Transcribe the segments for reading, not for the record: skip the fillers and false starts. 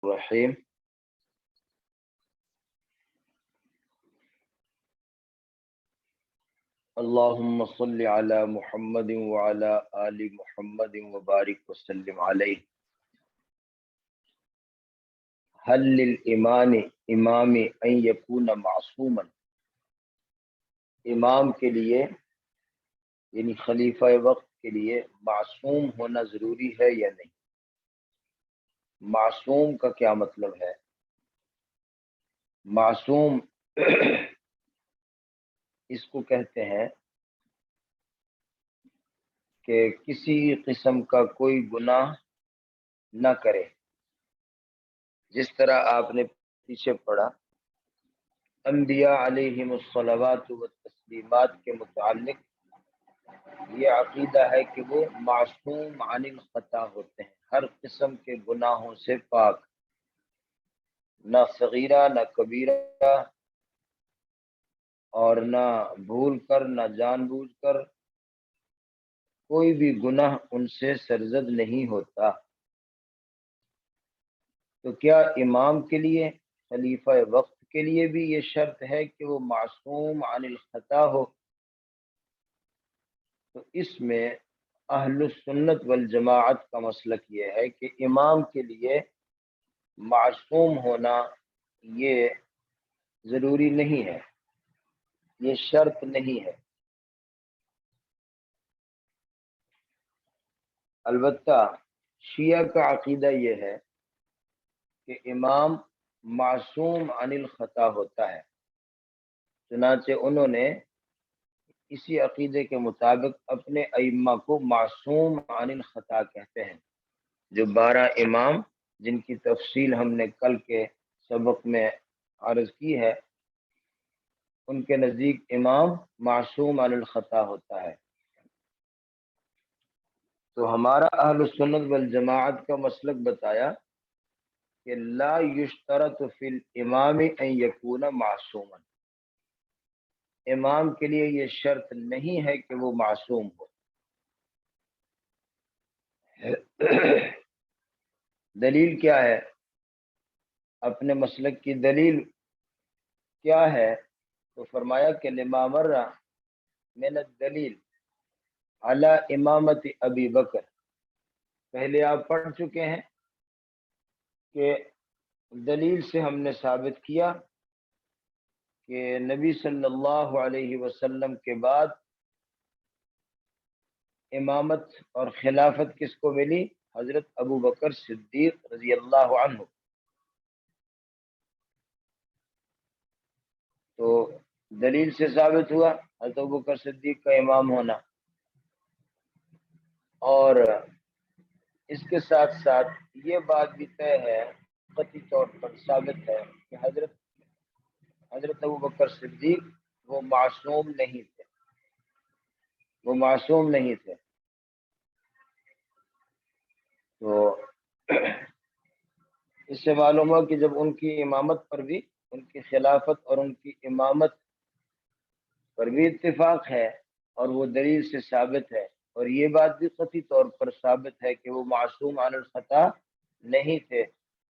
الرحیم اللہم صل علی محمد وعلی آل محمد وبارک وسلم علیہ۔ حل للامام امام ان یکون معصوما، امام کے لیے یعنی خلیفہ وقت کے لیے معصوم ہونا ضروری ہے یا نہیں؟ معصوم کا کیا مطلب ہے؟ معصوم اس کو کہتے ہیں کہ کسی قسم کا کوئی گناہ نہ کرے، جس طرح آپ نے پیچھے پڑھا انبیاء علیہم الصلوات والتسلیمات کے متعلق یہ عقیدہ ہے کہ وہ معصوم عن الخطا ہوتے ہیں، ہر قسم کے گناہوں سے پاک، نہ صغیرہ نہ کبیرہ، اور نہ بھول کر نہ جان بوجھ کر کوئی بھی گناہ ان سے سرزد نہیں ہوتا۔ تو کیا امام کے لیے خلیفہ وقت کے لیے بھی یہ شرط ہے کہ وہ معصوم عن الخطا ہو؟ تو اس میں اہل السنت والجماعت کا مسلک یہ ہے کہ امام کے لیے معصوم ہونا یہ ضروری نہیں ہے، یہ شرط نہیں ہے۔ البتہ شیعہ کا عقیدہ یہ ہے کہ امام معصوم عن الخطا ہوتا ہے، چنانچہ انہوں نے اسی عقیدے کے مطابق اپنے ائمہ کو معصوم عن الخطا کہتے ہیں۔ جو 12 امام جن کی تفصیل ہم نے کل کے سبق میں عرض کی ہے، ان کے نزدیک امام معصوم عن الخطا ہوتا ہے۔ تو ہمارا اہل السنت والجماعت کا مسلک بتایا کہ لا یشترط فی الامام ان یکون معصوما، امام کے لیے یہ شرط نہیں ہے کہ وہ معصوم ہو۔ دلیل کیا ہے؟ اپنے مسلک کی دلیل کیا ہے؟ تو فرمایا کہ لما مر من الدلیل علی امامت ابی بکر، پہلے آپ پڑھ چکے ہیں کہ دلیل سے ہم نے ثابت کیا کہ نبی صلی اللہ علیہ وسلم کے بعد امامت اور خلافت کس کو ملی؟ حضرت ابو بکر صدیق رضی اللہ عنہ۔ تو دلیل سے ثابت ہوا حضرت ابو بکر صدیق کا امام ہونا، اور اس کے ساتھ ساتھ یہ بات بھی طے ہے، قطعی طور پر ثابت ہے کہ حضرت ابو بکر صدیق وہ معصوم نہیں تھے، وہ معصوم نہیں تھے۔ تو اس سے معلوم ہوا کہ جب ان کی امامت پر بھی، ان کی خلافت اور ان کی امامت پر بھی اتفاق ہے اور وہ دلیل سے ثابت ہے، اور یہ بات بھی قطعی طور پر ثابت ہے کہ وہ معصوم عن الخطا نہیں تھے،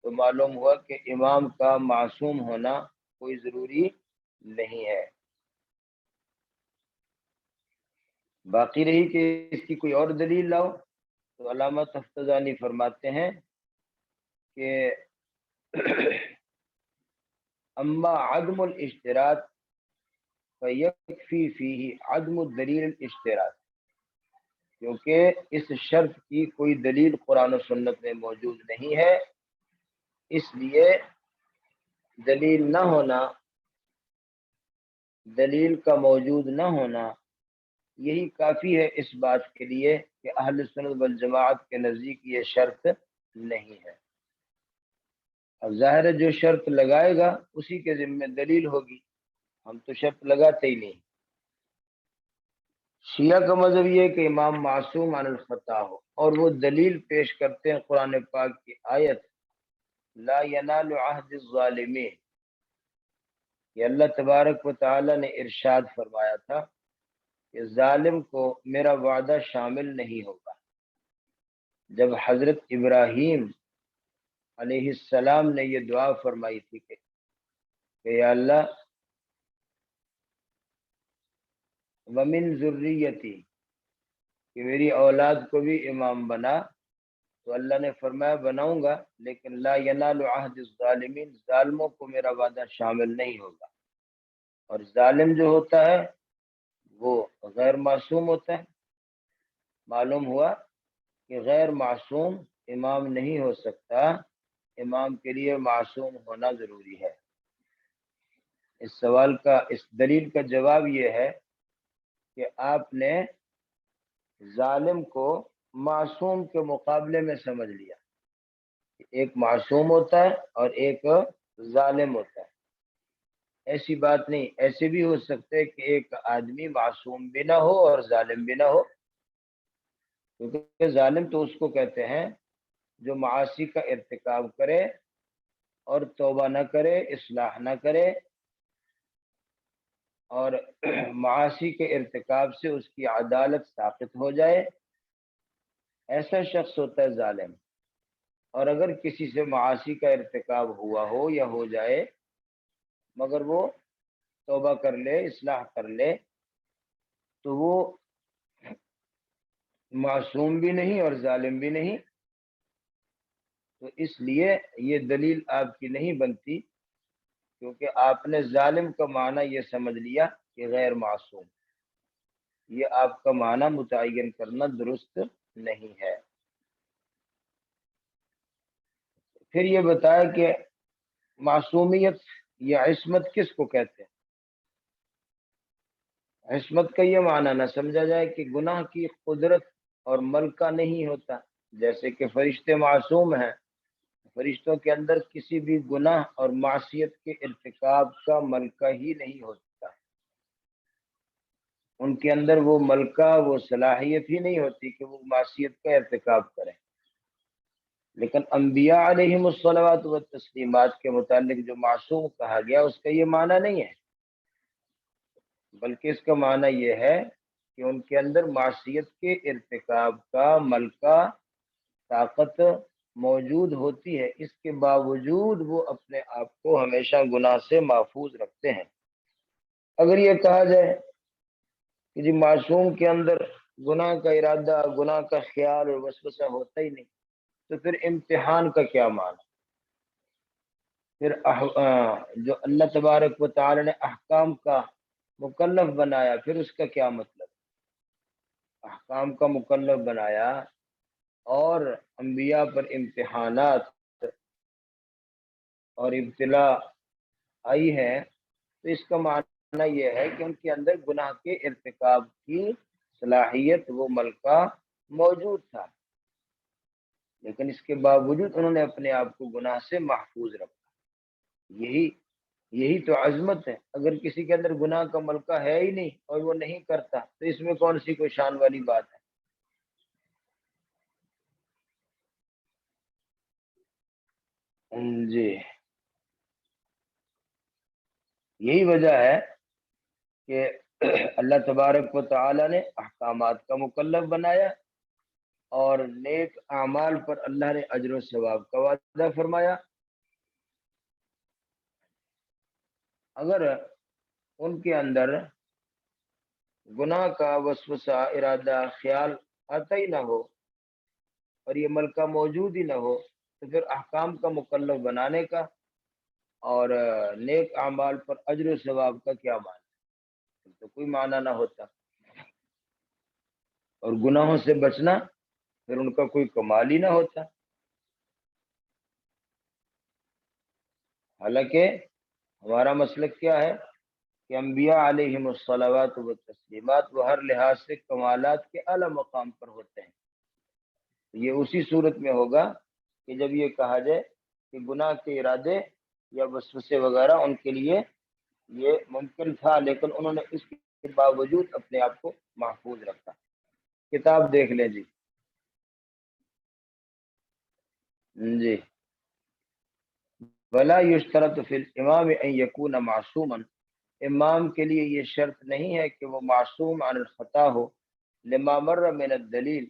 تو معلوم ہوا کہ امام کا معصوم ہونا کوئی ضروری نہیں ہے۔ باقی رہی کہ اس کی کوئی اور دلیل لاؤ، تو علامہ تفتزانی فرماتے ہیں کہ اما عدم الاشتراط فیکفی فیہ عدم الدلیل الاشتراط، کیونکہ اس شرط کی کوئی دلیل قرآن و سنت میں موجود نہیں ہے، اس لیے دلیل نہ ہونا، دلیل کا موجود نہ ہونا یہی کافی ہے اس بات کے لیے کہ اہل سنت والجماعت کے نزدیک یہ شرط نہیں ہے۔ اب ظاہر ہے جو شرط لگائے گا اسی کے ذمہ دلیل ہوگی، ہم تو شرط لگاتے ہی نہیں۔ شیعہ کا مذہب یہ ہے کہ امام معصوم عن الخطا ہو، اور وہ دلیل پیش کرتے ہیں قرآن پاک کی آیت لا ینال عہد الظالمین، کہ اللہ تبارک و تعالی نے ارشاد فرمایا تھا کہ ظالم کو میرا وعدہ شامل نہیں ہوگا۔ جب حضرت ابراہیم علیہ السلام نے یہ دعا فرمائی تھی کہ یا اللہ ومن ذریتی، کہ میری اولاد کو بھی امام بنا، تو اللہ نے فرمایا بناؤں گا، لیکن لا ینال عہد الظالمین، ظالموں کو میرا وعدہ شامل نہیں ہوگا۔ اور ظالم جو ہوتا ہے وہ غیر معصوم ہوتا ہے۔ معلوم ہوا کہ غیر معصوم امام نہیں ہو سکتا، امام کے لیے معصوم ہونا ضروری ہے۔ اس سوال کا، اس دلیل کا جواب یہ ہے کہ آپ نے ظالم کو معصوم کے مقابلے میں سمجھ لیا۔ ایک معصوم ہوتا ہے اور ایک ظالم ہوتا ہے، ایسی بات نہیں۔ ایسے بھی ہو سکتے ہے کہ ایک آدمی معصوم بھی نہ ہو اور ظالم بھی نہ ہو، کیونکہ ظالم تو اس کو کہتے ہیں جو معاصی کا ارتکاب کرے اور توبہ نہ کرے، اصلاح نہ کرے، اور معاصی کے ارتکاب سے اس کی عدالت ساقط ہو جائے، ایسا شخص ہوتا ہے ظالم۔ اور اگر کسی سے معاصی کا ارتکاب ہوا ہو یا ہو جائے مگر وہ توبہ کر لے، اصلاح کر لے، تو وہ معصوم بھی نہیں اور ظالم بھی نہیں۔ تو اس لیے یہ دلیل آپ کی نہیں بنتی، کیونکہ آپ نے ظالم کا معنی یہ سمجھ لیا کہ غیر معصوم۔ یہ آپ کا معنی متعین کرنا درست نہیں ہے۔ پھر یہ بتایا کہ معصومیت یا عصمت کس کو کہتے ہیں؟ عصمت کا یہ معنی نہ سمجھا جائے کہ گناہ کی قدرت اور ملکہ نہیں ہوتا، جیسے کہ فرشتے معصوم ہیں، فرشتوں کے اندر کسی بھی گناہ اور معصیت کے ارتکاب کا ملکہ ہی نہیں ہوتا، ان کے اندر وہ ملکہ، وہ صلاحیت ہی نہیں ہوتی کہ وہ معصیت کا ارتکاب کریں۔ لیکن انبیاء علیہم الصلوات و تسلیمات کے متعلق جو معصوم کہا گیا اس کا یہ معنی نہیں ہے، بلکہ اس کا معنی یہ ہے کہ ان کے اندر معصیت کے ارتکاب کا ملکہ، طاقت موجود ہوتی ہے، اس کے باوجود وہ اپنے آپ کو ہمیشہ گناہ سے محفوظ رکھتے ہیں۔ اگر یہ کہا جائے کہ جی معصوم کے اندر گناہ کا ارادہ، گناہ کا خیال اور وسوسہ ہوتا ہی نہیں، تو پھر امتحان کا کیا معنی؟ پھر جو اللہ تبارک و تعالی نے احکام کا مکلف بنایا، پھر اس کا کیا مطلب؟ احکام کا مکلف بنایا اور انبیاء پر امتحانات اور ابتلا آئی ہے، تو اس کا معنی یہ ہے کہ ان کے اندر گناہ کے ارتکاب کی صلاحیت، وہ ملکہ موجود تھا، لیکن اس کے باوجود انہوں نے اپنے آپ کو گناہ سے محفوظ رکھا۔ یہی تو عظمت ہے۔ اگر کسی کے اندر گناہ کا ملکہ ہے ہی نہیں اور وہ نہیں کرتا، تو اس میں کون سی کوئی شان والی بات ہے؟ جی، یہی وجہ ہے کہ اللہ تبارک و تعالی نے احکامات کا مکلف بنایا اور نیک اعمال پر اللہ نے اجر و ثواب کا وعدہ فرمایا۔ اگر ان کے اندر گناہ کا وسوسہ، ارادہ، خیال آتا ہی نہ ہو اور یہ ملکہ موجود ہی نہ ہو، تو پھر احکام کا مکلف بنانے کا اور نیک اعمال پر اجر و ثواب کا کیا معنی؟ تو کوئی معنی نہ ہوتا، اور گناہوں سے بچنا پھر ان کا کوئی کمال ہی نہ ہوتا۔ حالانکہ ہمارا مسلک کیا ہے کہ انبیاء علیہم الصلوات و تسلیمات وہ ہر لحاظ سے کمالات کے اعلی مقام پر ہوتے ہیں۔ یہ اسی صورت میں ہوگا کہ جب یہ کہا جائے کہ گناہ کے ارادے یا وسوسے وغیرہ ان کے لیے یہ ممکن تھا، لیکن انہوں نے اس کے باوجود اپنے آپ کو محفوظ رکھا۔ کتاب دیکھ لیں جی۔ جی، ولا یشترط فی الامام ان یکون معصوما، امام کے لیے یہ شرط نہیں ہے کہ وہ معصوم عن الخطا ہو، لما مر من الدلیل،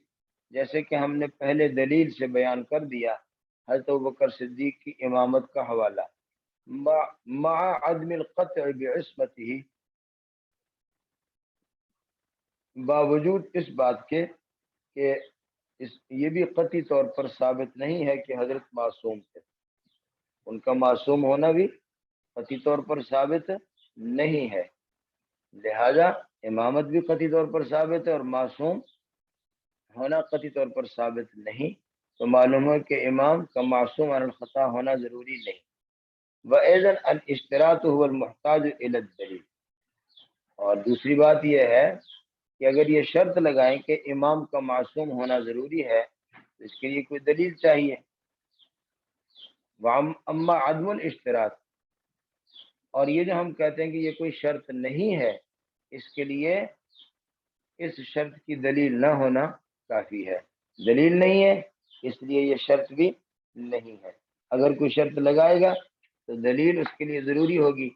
جیسے کہ ہم نے پہلے دلیل سے بیان کر دیا حضرت ابوبکر صدیق کی امامت کا حوالہ مع عدم القطع بعصمته، باوجود اس بات کے کہ یہ بھی قطعی طور پر ثابت نہیں ہے کہ حضرت معصوم تھے، ان کا معصوم ہونا بھی قطعی طور پر ثابت نہیں ہے، لہذا امامت بھی قطعی طور پر ثابت ہے اور معصوم ہونا قطعی طور پر ثابت نہیں، تو معلوم ہے کہ امام کا معصوم عن الخطا ہونا ضروری نہیں۔ وَأَيْضًا الاشتراط هو المحتاج إلى الدلیل، اور دوسری بات یہ ہے کہ اگر یہ شرط لگائیں کہ امام کا معصوم ہونا ضروری ہے تو اس کے لیے کوئی دلیل چاہیے۔ اما عدم الاشتراط، اور یہ جو ہم کہتے ہیں کہ یہ کوئی شرط نہیں ہے، اس کے لیے اس شرط کی دلیل نہ ہونا کافی ہے، دلیل نہیں ہے اس لیے یہ شرط بھی نہیں ہے، اگر کوئی شرط لگائے گا تو دلیل اس کے لیے ضروری ہوگی۔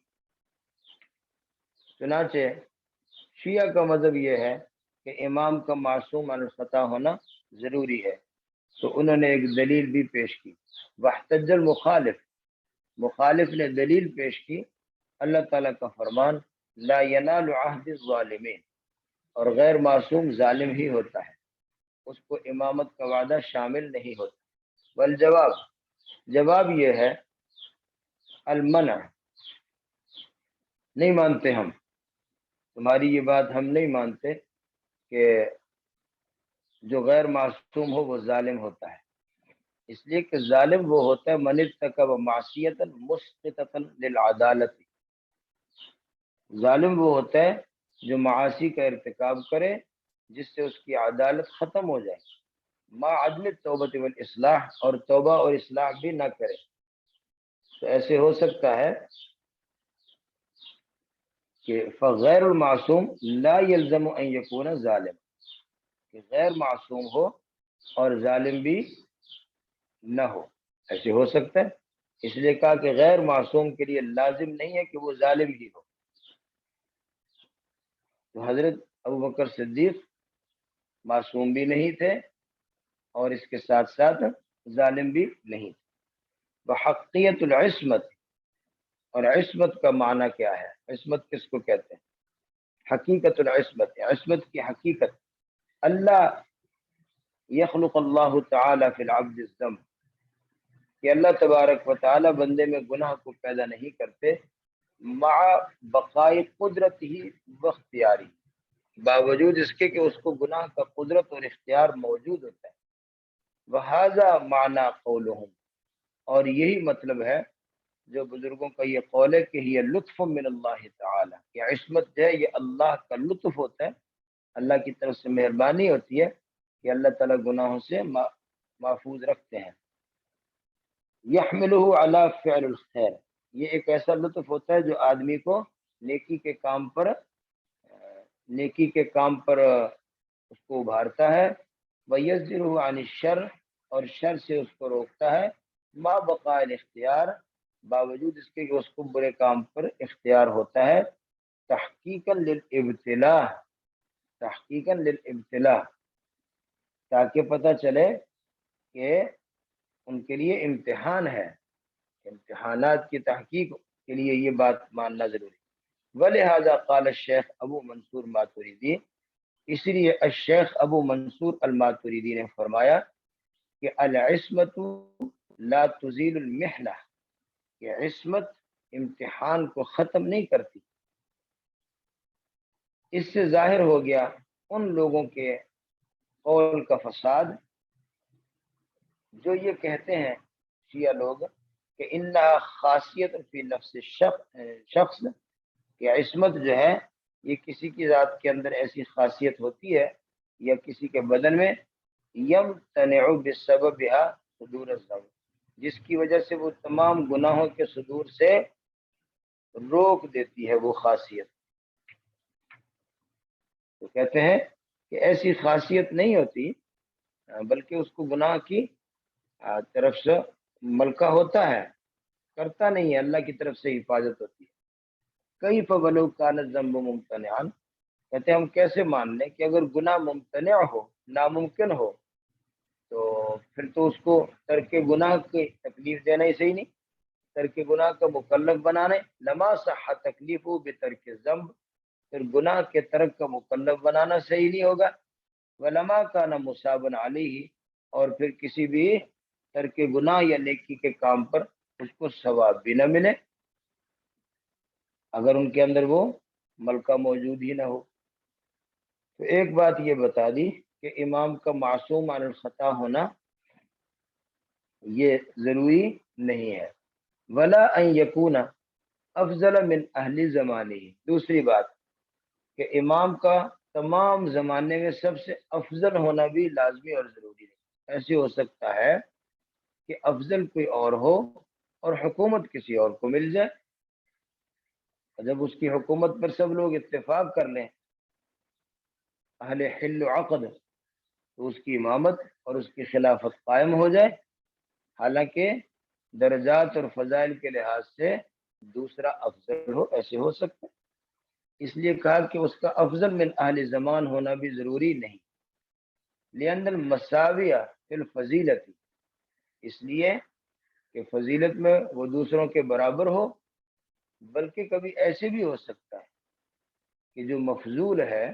چنانچہ شیعہ کا مذہب یہ ہے کہ امام کا معصوم عن الخطا ہونا ضروری ہے، تو انہوں نے ایک دلیل بھی پیش کی، واحتج المخالف، مخالف نے دلیل پیش کی اللہ تعالیٰ کا فرمان لا ینال عہد الظالمین، اور غیر معصوم ظالم ہی ہوتا ہے، اس کو امامت کا وعدہ شامل نہیں ہوتا۔ والجواب، جواب یہ ہے المنع، نہیں مانتے ہم، تمہاری یہ بات ہم نہیں مانتے کہ جو غیر معصوم ہو وہ ظالم ہوتا ہے، اس لیے کہ ظالم وہ ہوتا ہے من ارتکب معصیتا مسقطۃ للعدالت، ظالم وہ ہوتا ہے جو معاصی کا ارتکاب کرے جس سے اس کی عدالت ختم ہو جائے، ما عدم التوبۃ والاصلاح، اور توبہ اور اصلاح بھی نہ کرے، تو ایسے ہو سکتا ہے کہ فغیر المعصوم لا يلزم ان يكون ظالم، کہ غیر معصوم ہو اور ظالم بھی نہ ہو، ایسے ہو سکتا ہے، اس لیے کہا کہ غیر معصوم کے لیے لازم نہیں ہے کہ وہ ظالم ہی ہو، تو حضرت ابوبکر صدیق معصوم بھی نہیں تھے اور اس کے ساتھ ساتھ ظالم بھی نہیں تھے۔ وحقیت العصمت، اور عصمت کا معنی کیا ہے، عصمت کس کو کہتے ہیں؟ حقیقت العصمت، عصمت کی حقیقت، اللہ یخلق اللہ تعالی فی العبد الذنب، کہ اللہ تبارک و تعالی بندے میں گناہ کو پیدا نہیں کرتے، مع بقائی قدرت ہی واختیاری، باوجود اس کے کہ اس کو گناہ کا قدرت اور اختیار موجود ہوتا ہے۔ وہذا معنی قولہم، اور یہی مطلب ہے جو بزرگوں کا یہ قول ہے کہ یہ لطف من اللہ تعالی، کہ عصمت جو ہے یہ اللہ کا لطف ہوتا ہے، اللہ کی طرف سے مہربانی ہوتی ہے کہ اللہ تعالیٰ گناہوں سے محفوظ رکھتے ہیں۔ یحملہ علی فعل الخیر، یہ ایک ایسا لطف ہوتا ہے جو آدمی کو نیکی کے کام پر اس کو ابھارتا ہے، ویزجرہ عن الشر، اور شر سے اس کو روکتا ہے، ما بقاء الاختیار، باوجود اس کے کہ اس کو برے کام پر اختیار ہوتا ہے، تحقیقاً للابتلاء، تاکہ پتہ چلے کہ ان کے لیے امتحان ہے، امتحانات کی تحقیق کے لیے یہ بات ماننا ضروری۔ ولہذا قال الشیخ ابو منصور ماتریدی، اسی لیے الشیخ ابو منصور الماتریدی نے فرمایا کہ العصمت لا تزیل المحنہ، کہ عصمت امتحان کو ختم نہیں کرتی۔ اس سے ظاہر ہو گیا ان لوگوں کے قول کا فساد جو یہ کہتے ہیں شیعہ لوگ کہ انہا خاصیت فی نفس شخص، کہ عصمت جو ہے یہ کسی کی ذات کے اندر ایسی خاصیت ہوتی ہے یا کسی کے بدن میں، یمتنع بسببها صدور الذنب، جس کی وجہ سے وہ تمام گناہوں کے صدور سے روک دیتی ہے وہ خاصیت، تو کہتے ہیں کہ ایسی خاصیت نہیں ہوتی بلکہ اس کو گناہ کی طرف سے ملکہ ہوتا ہے، کرتا نہیں ہے، اللہ کی طرف سے حفاظت ہوتی ہے۔ کیف ولو کان الذنب ممتنعا، کہتے ہیں ہم کیسے مان لیں کہ اگر گناہ ممتنع ہو، ناممکن ہو، تو تو پھر تو اس کو ترک گناہ کی تکلیف دینا ہی صحیح نہیں، ترک گناہ کا مکلف بنانے، لما صح تکلیف بترک ذنب، پھر گناہ کے ترک کا مکلف بنانا صحیح نہیں ہوگا، ولما کان مصابا علیہ، اور پھر کسی بھی ترک گناہ یا نیکی کے کام پر اس کو ثواب بھی نہ ملے اگر ان کے اندر وہ ملکہ موجود ہی نہ ہو۔ تو ایک بات یہ بتا دی کہ امام کا معصوم عن الخطا ہونا یہ ضروری نہیں ہے، ولا ان یکون افضل من اہل زمانے، دوسری بات کہ امام کا تمام زمانے میں سب سے افضل ہونا بھی لازمی اور ضروری نہیں۔ ایسے ہو سکتا ہے کہ افضل کوئی اور ہو اور حکومت کسی اور کو مل جائے، جب اس کی حکومت پر سب لوگ اتفاق کر لیں اہل حل و عقد، تو اس کی امامت اور اس کی خلافت قائم ہو جائے، حالانکہ درجات اور فضائل کے لحاظ سے دوسرا افضل ہو، ایسے ہو سکتا ہے۔ اس لیے کہا کہ اس کا افضل من اہل زمان ہونا بھی ضروری نہیں، لأن المساویہ فی الفضیلت، اس لیے کہ فضیلت میں وہ دوسروں کے برابر ہو، بلکہ کبھی ایسے بھی ہو سکتا ہے کہ جو مفضول ہے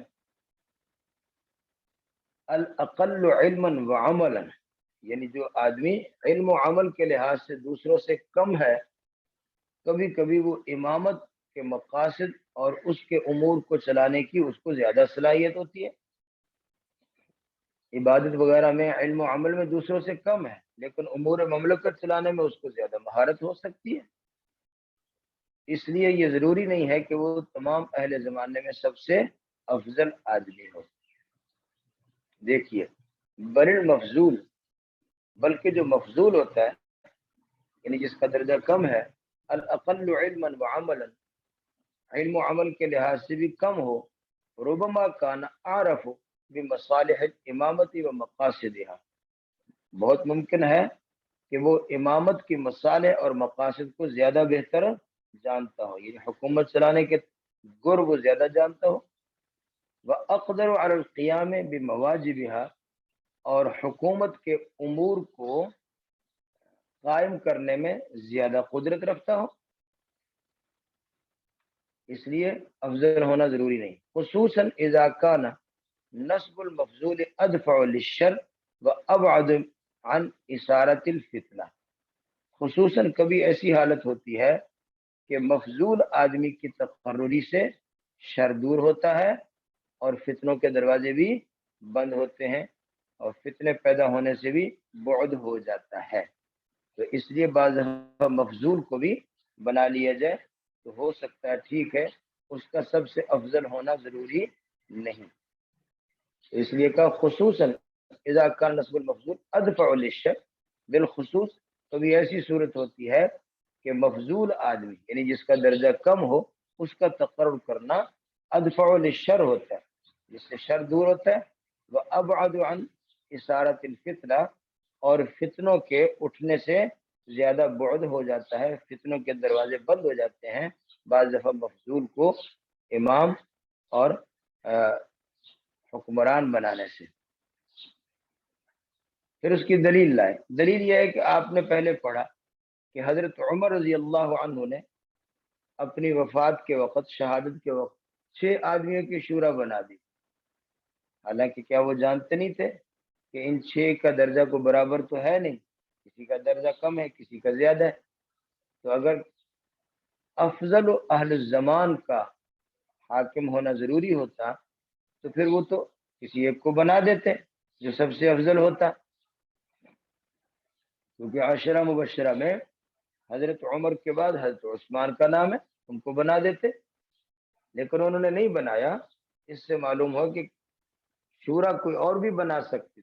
الاقل علما وعملا، یعنی جو آدمی علم و عمل کے لحاظ سے دوسروں سے کم ہے، کبھی کبھی وہ امامت کے مقاصد اور اس کے امور کو چلانے کی اس کو زیادہ صلاحیت ہوتی ہے، عبادت وغیرہ میں علم و عمل میں دوسروں سے کم ہے، لیکن امور مملکت چلانے میں اس کو زیادہ مہارت ہو سکتی ہے۔ اس لیے یہ ضروری نہیں ہے کہ وہ تمام اہل زمانے میں سب سے افضل آدمی ہو۔ دیکھیے بل المفضول، بلکہ جو مفضول ہوتا ہے یعنی جس کا درجہ کم ہے، الاقل علما وعملا، علم و عمل کے لحاظ سے بھی کم ہو، ربما کان اعرف بمصالح الامامت و مقاصدها، بہت ممکن ہے کہ وہ امامت کی مصالح اور مقاصد کو زیادہ بہتر جانتا ہو، یعنی حکومت چلانے کے گر وہ زیادہ جانتا ہو، وَأَقْدَرُ عَلَى الْقِيَامِ بِمَوَاجِبِهَا، اور حکومت کے امور کو قائم کرنے میں زیادہ قدرت رکھتا ہو، اس لیے افضل ہونا ضروری نہیں، خصوصاً اذا كان نصب المفضول ادفع للشر وابعد عن اثارت الفتنہ، خصوصاً کبھی ایسی حالت ہوتی ہے کہ مفضول آدمی کی تقرری سے شر دور ہوتا ہے اور فتنوں کے دروازے بھی بند ہوتے ہیں اور فتنے پیدا ہونے سے بھی بعد ہو جاتا ہے۔ تو اس لیے بعض مفضول کو بھی بنا لیا جائے تو ہو سکتا ہے ٹھیک ہے، اس کا سب سے افضل ہونا ضروری نہیں، اس لیے کہ خصوصاً اذا کان نصب المفضول ادفع للشر، بالخصوص کبھی ایسی صورت ہوتی ہے کہ مفضول آدمی یعنی جس کا درجہ کم ہو اس کا تقرر کرنا ادفع للشر ہوتا ہے، جس سے شر دور ہوتا ہے، وابعد عن اثارت الفتنہ، اور فتنوں کے اٹھنے سے زیادہ بعد ہو جاتا ہے، فتنوں کے دروازے بند ہو جاتے ہیں بعض دفعہ مفضول کو امام اور حکمران بنانے سے۔ پھر اس کی دلیل لائے، دلیل یہ ہے کہ آپ نے پہلے پڑھا کہ حضرت عمر رضی اللہ عنہ نے اپنی وفات کے وقت، شہادت کے وقت 6 آدمیوں کی شورا بنا دی، حالانکہ کیا وہ جانتے نہیں تھے کہ ان 6 کا درجہ کو برابر تو ہے نہیں، کسی کا درجہ کم ہے کسی کا زیادہ ہے، تو اگر افضل اہل الزمان کا حاکم ہونا ضروری ہوتا تو پھر وہ تو کسی ایک کو بنا دیتے جو سب سے افضل ہوتا، کیونکہ عشرہ مبشرہ میں حضرت عمر کے بعد حضرت عثمان کا نام ہے، ان کو بنا دیتے، لیکن انہوں نے نہیں بنایا۔ اس سے معلوم ہو کہ شورا کوئی اور بھی بنا سکتی،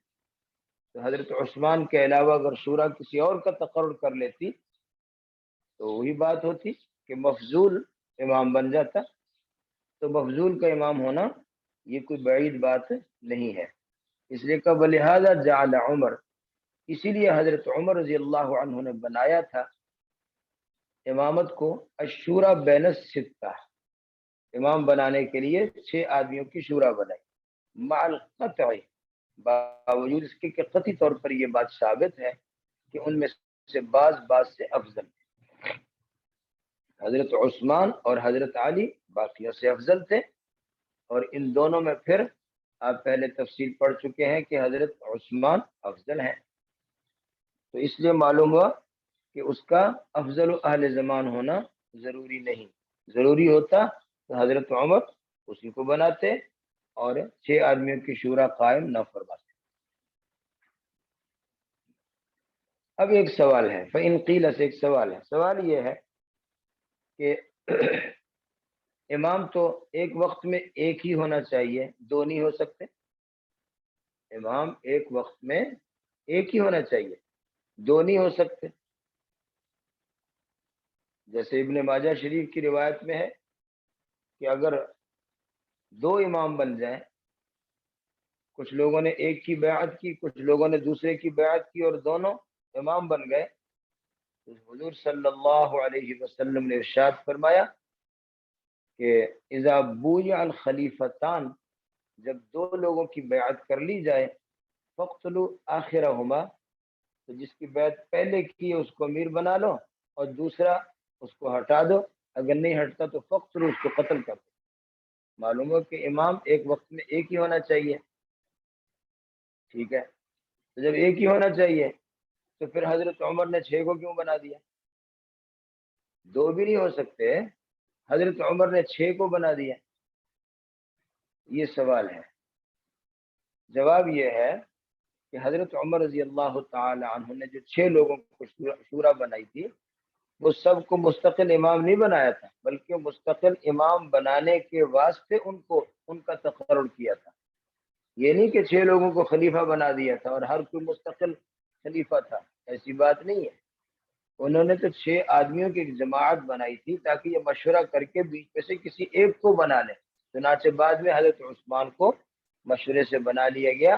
تو حضرت عثمان کے علاوہ اگر شورا کسی اور کا تقرر کر لیتی تو وہی بات ہوتی کہ مفضول امام بن جاتا، تو مفضول کا امام ہونا یہ کوئی بعید بات نہیں ہے، اس لیے کہ بلہذا جعل عمر، اسی لیے حضرت عمر رضی اللہ عنہ نے بنایا تھا امامت کو الشورى بین الستہ، امام بنانے کے لیے 6 آدمیوں کی شورا بنائی، مع القطع، باوجود اس کے کہ قطعی طور پر یہ بات ثابت ہے کہ ان میں سے بعض سے افضل، حضرت عثمان اور حضرت علی باقیوں سے افضل تھے، اور ان دونوں میں پھر آپ پہلے تفصیل پڑھ چکے ہیں کہ حضرت عثمان افضل ہیں، تو اس لیے معلوم ہوا کہ اس کا افضل اہل زمان ہونا ضروری نہیں، ضروری ہوتا تو حضرت عمر اسی کو بناتے اور 6 آدمیوں کی شورا قائم نہ فرماتے۔ اب ایک سوال ہے، فَإِن قِيلَ سے ایک سوال ہے، سوال یہ ہے کہ امام تو ایک وقت میں ایک ہی ہونا چاہیے، دو نہیں ہو سکتے؟ امام ایک وقت میں ایک ہی ہونا چاہیے، دو نہیں ہو سکتے؟ جیسے ابن ماجہ شریف کی روایت میں ہے کہ اگر دو امام بن جائیں، کچھ لوگوں نے ایک کی بیعت کی، کچھ لوگوں نے دوسرے کی بیعت کی، اور دونوں امام بن گئے، تو حضور صلی اللہ علیہ وسلم نے ارشاد فرمایا کہ اذا بویع الخلیفتان، جب دو لوگوں کی بیعت کر لی جائے، فقتلوا آخرہما، تو جس کی بیعت پہلے کی ہے اس کو امیر بنا لو، اور دوسرا اس کو ہٹا دو، اگر نہیں ہٹتا تو فقتلوا، اس کو قتل کر دو۔ معلوم ہو کہ امام ایک وقت میں ایک ہی ہونا چاہیے، ٹھیک ہے؟ تو جب ایک ہی ہونا چاہیے تو پھر حضرت عمر نے 6 کو کیوں بنا دیا؟ دو بھی نہیں ہو سکتے، حضرت عمر نے 6 کو بنا دیا، یہ سوال ہے۔ جواب یہ ہے کہ حضرت عمر رضی اللہ تعالی عنہ نے جو 6 لوگوں کو شورا بنائی تھی، وہ سب کو مستقل امام نہیں بنایا تھا، بلکہ مستقل امام بنانے کے واسطے ان کا تقرر کیا تھا۔ یہ نہیں کہ 6 لوگوں کو خلیفہ بنا دیا تھا اور ہر کوئی مستقل خلیفہ تھا، ایسی بات نہیں ہے۔ انہوں نے تو 6 آدمیوں کی ایک جماعت بنائی تھی تاکہ یہ مشورہ کر کے بیچ میں سے کسی ایک کو بنا لیں، چنانچہ بعد میں حضرت عثمان کو مشورے سے بنا لیا گیا۔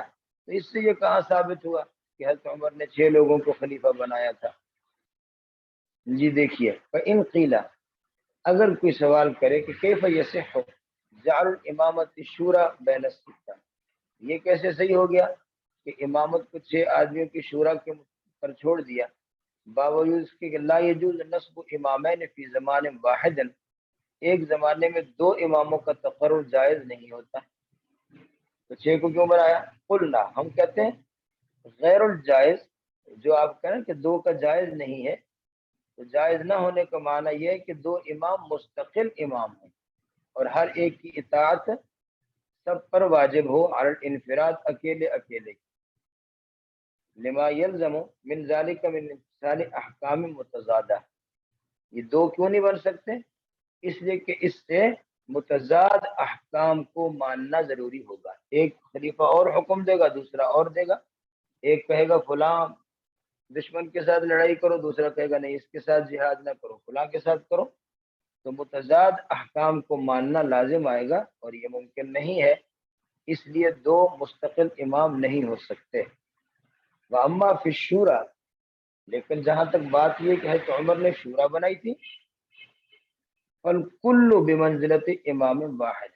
تو اس سے یہ کہاں ثابت ہوا کہ حضرت عمر نے 6 لوگوں کو خلیفہ بنایا تھا؟ جی دیکھیے، فَإِن قِيلَ، اگر کوئی سوال کرے کہ کیف یصح جعل الامامۃ الشورى بین الستہ، یہ کیسے صحیح ہو گیا کہ امامت کو 6 آدمیوں کی شورا کے پر چھوڑ دیا، باوجود اس کے کہ لا یجوز نصب امامین فی زمان واحد، ایک زمانے میں 2 اماموں کا تقرر جائز نہیں ہوتا، تو 6 کو کیوں بنایا؟ قلنا، ہم کہتے ہیں غیر الجائز، جو آپ کہیں کہ 2 کا جائز نہیں ہے، تو جائز نہ ہونے کا معنی یہ ہے کہ 2 امام مستقل امام ہیں اور ہر ایک کی اطاعت سب پر واجب ہو، علی الانفراد، اکیلے اکیلے، لما یلزم من ذالک من امتثال احکام متضادہ، یہ 2 کیوں نہیں بن سکتے؟ اس لیے کہ اس سے متضاد احکام کو ماننا ضروری ہوگا، ایک خلیفہ اور حکم دے گا، دوسرا اور دے گا، ایک کہے گا فلاں دشمن کے ساتھ لڑائی کرو، دوسرا کہے گا نہیں اس کے ساتھ جہاد نہ کرو، فلاں کے ساتھ کرو، تو متضاد احکام کو ماننا لازم آئے گا، اور یہ ممکن نہیں ہے، اس لیے 2 مستقل امام نہیں ہو سکتے۔ واما فی الشورى، لیکن جہاں تک بات یہ کہ حضرت عمر نے شورا بنائی تھی، فالکل بمنزلت امام واحد،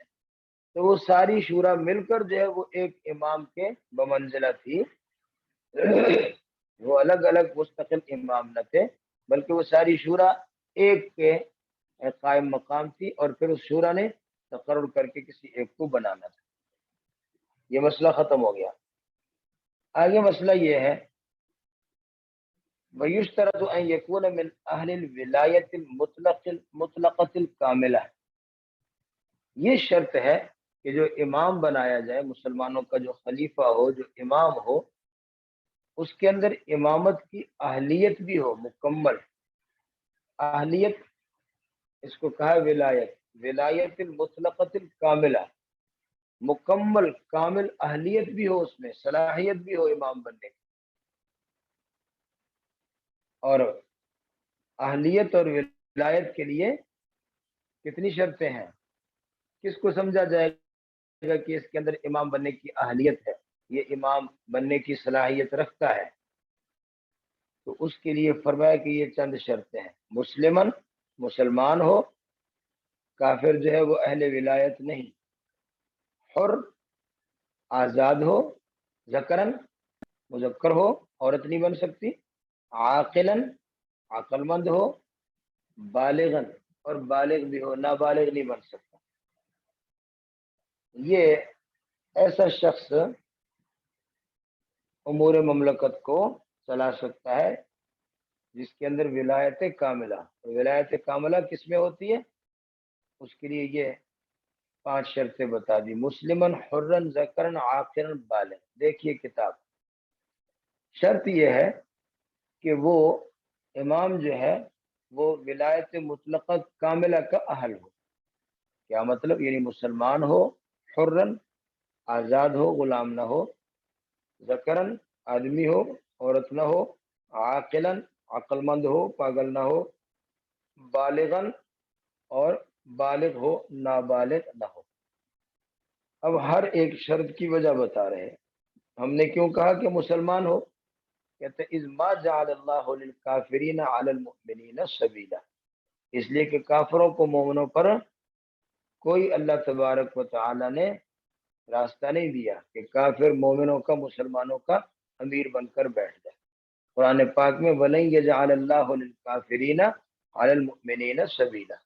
تو وہ ساری شورا مل کر جو ہے وہ ایک امام کے بمنزلہ تھی، وہ الگ الگ مستقل امام نہ تھے، بلکہ وہ ساری شورا ایک کے قائم مقام تھی، اور پھر اس شورا نے تقرر کر کے کسی ایک کو بنانا تھا۔ یہ مسئلہ ختم ہو گیا۔ آگے مسئلہ یہ ہے، وَيُشْتَرَطُ أَن يَكُونَ مِنْ أَهْلِ الْوِلَایَةِ الْمُطْلَقَةِ الْكَامِلَةِ، یہ شرط ہے کہ جو امام بنایا جائے، مسلمانوں کا جو خلیفہ ہو، جو امام ہو، اس کے اندر امامت کی اہلیت بھی ہو، مکمل اہلیت، اس کو کہا ولایت، ولایت المطلقۃ الکاملہ، مکمل کامل اہلیت بھی ہو، اس میں صلاحیت بھی ہو امام بننے کی۔ اور اہلیت اور ولایت کے لیے کتنی شرطیں ہیں؟ کس کو سمجھا جائے گا کہ اس کے اندر امام بننے کی اہلیت ہے، یہ امام بننے کی صلاحیت رکھتا ہے؟ تو اس کے لیے فرمایا کہ یہ چند شرطیں ہیں، مسلمان ہو، کافر جو ہے وہ اہل ولایت نہیں، حر آزاد ہو، ذکرن مذکر ہو عورت نہیں بن سکتی، عاقلن عقل مند ہو، بالغن اور بالغ بھی ہو، نابالغ نہیں بن سکتا۔ یہ ایسا شخص امور مملکت کو چلا سکتا ہے جس کے اندر ولایت کاملہ۔ ولایت کاملہ کس میں ہوتی ہے؟ اس کے لیے یہ 5 شرطیں بتا دی، مسلمن حرن ذکرن عاقلن بالغ۔ دیکھیے کتاب، شرط یہ ہے کہ وہ امام جو ہے وہ ولایت مطلقہ کاملہ کا اہل ہو۔ کیا مطلب؟ یعنی مسلمان ہو، حرن آزاد ہو، غلام نہ ہو، ذکرن آدمی ہو عورت نہ ہو، عاقلن عقل مند ہو پاگل نہ ہو، بالغن اور بالغ ہو نابالغ نہ ہو۔ اب ہر ایک شرط کی وجہ بتا رہے ہیں۔ ہم نے کیوں کہا کہ مسلمان ہو؟ کہتے اذ ما جعل اللہ للکافرین علی المؤمنین سبیلا، اس لیے کہ کافروں کو مومنوں پر کوئی اللہ تبارک و تعالی نے راستہ نہیں دیا کہ کافر مومنوں کا مسلمانوں کا امیر بن کر بیٹھ جائے۔ قرآن پاک میں وَلَن يَجْعَلَ اللَّهُ لِلْكَافِرِينَ عَلَى الْمُؤْمِنِينَ سَبِيلًا،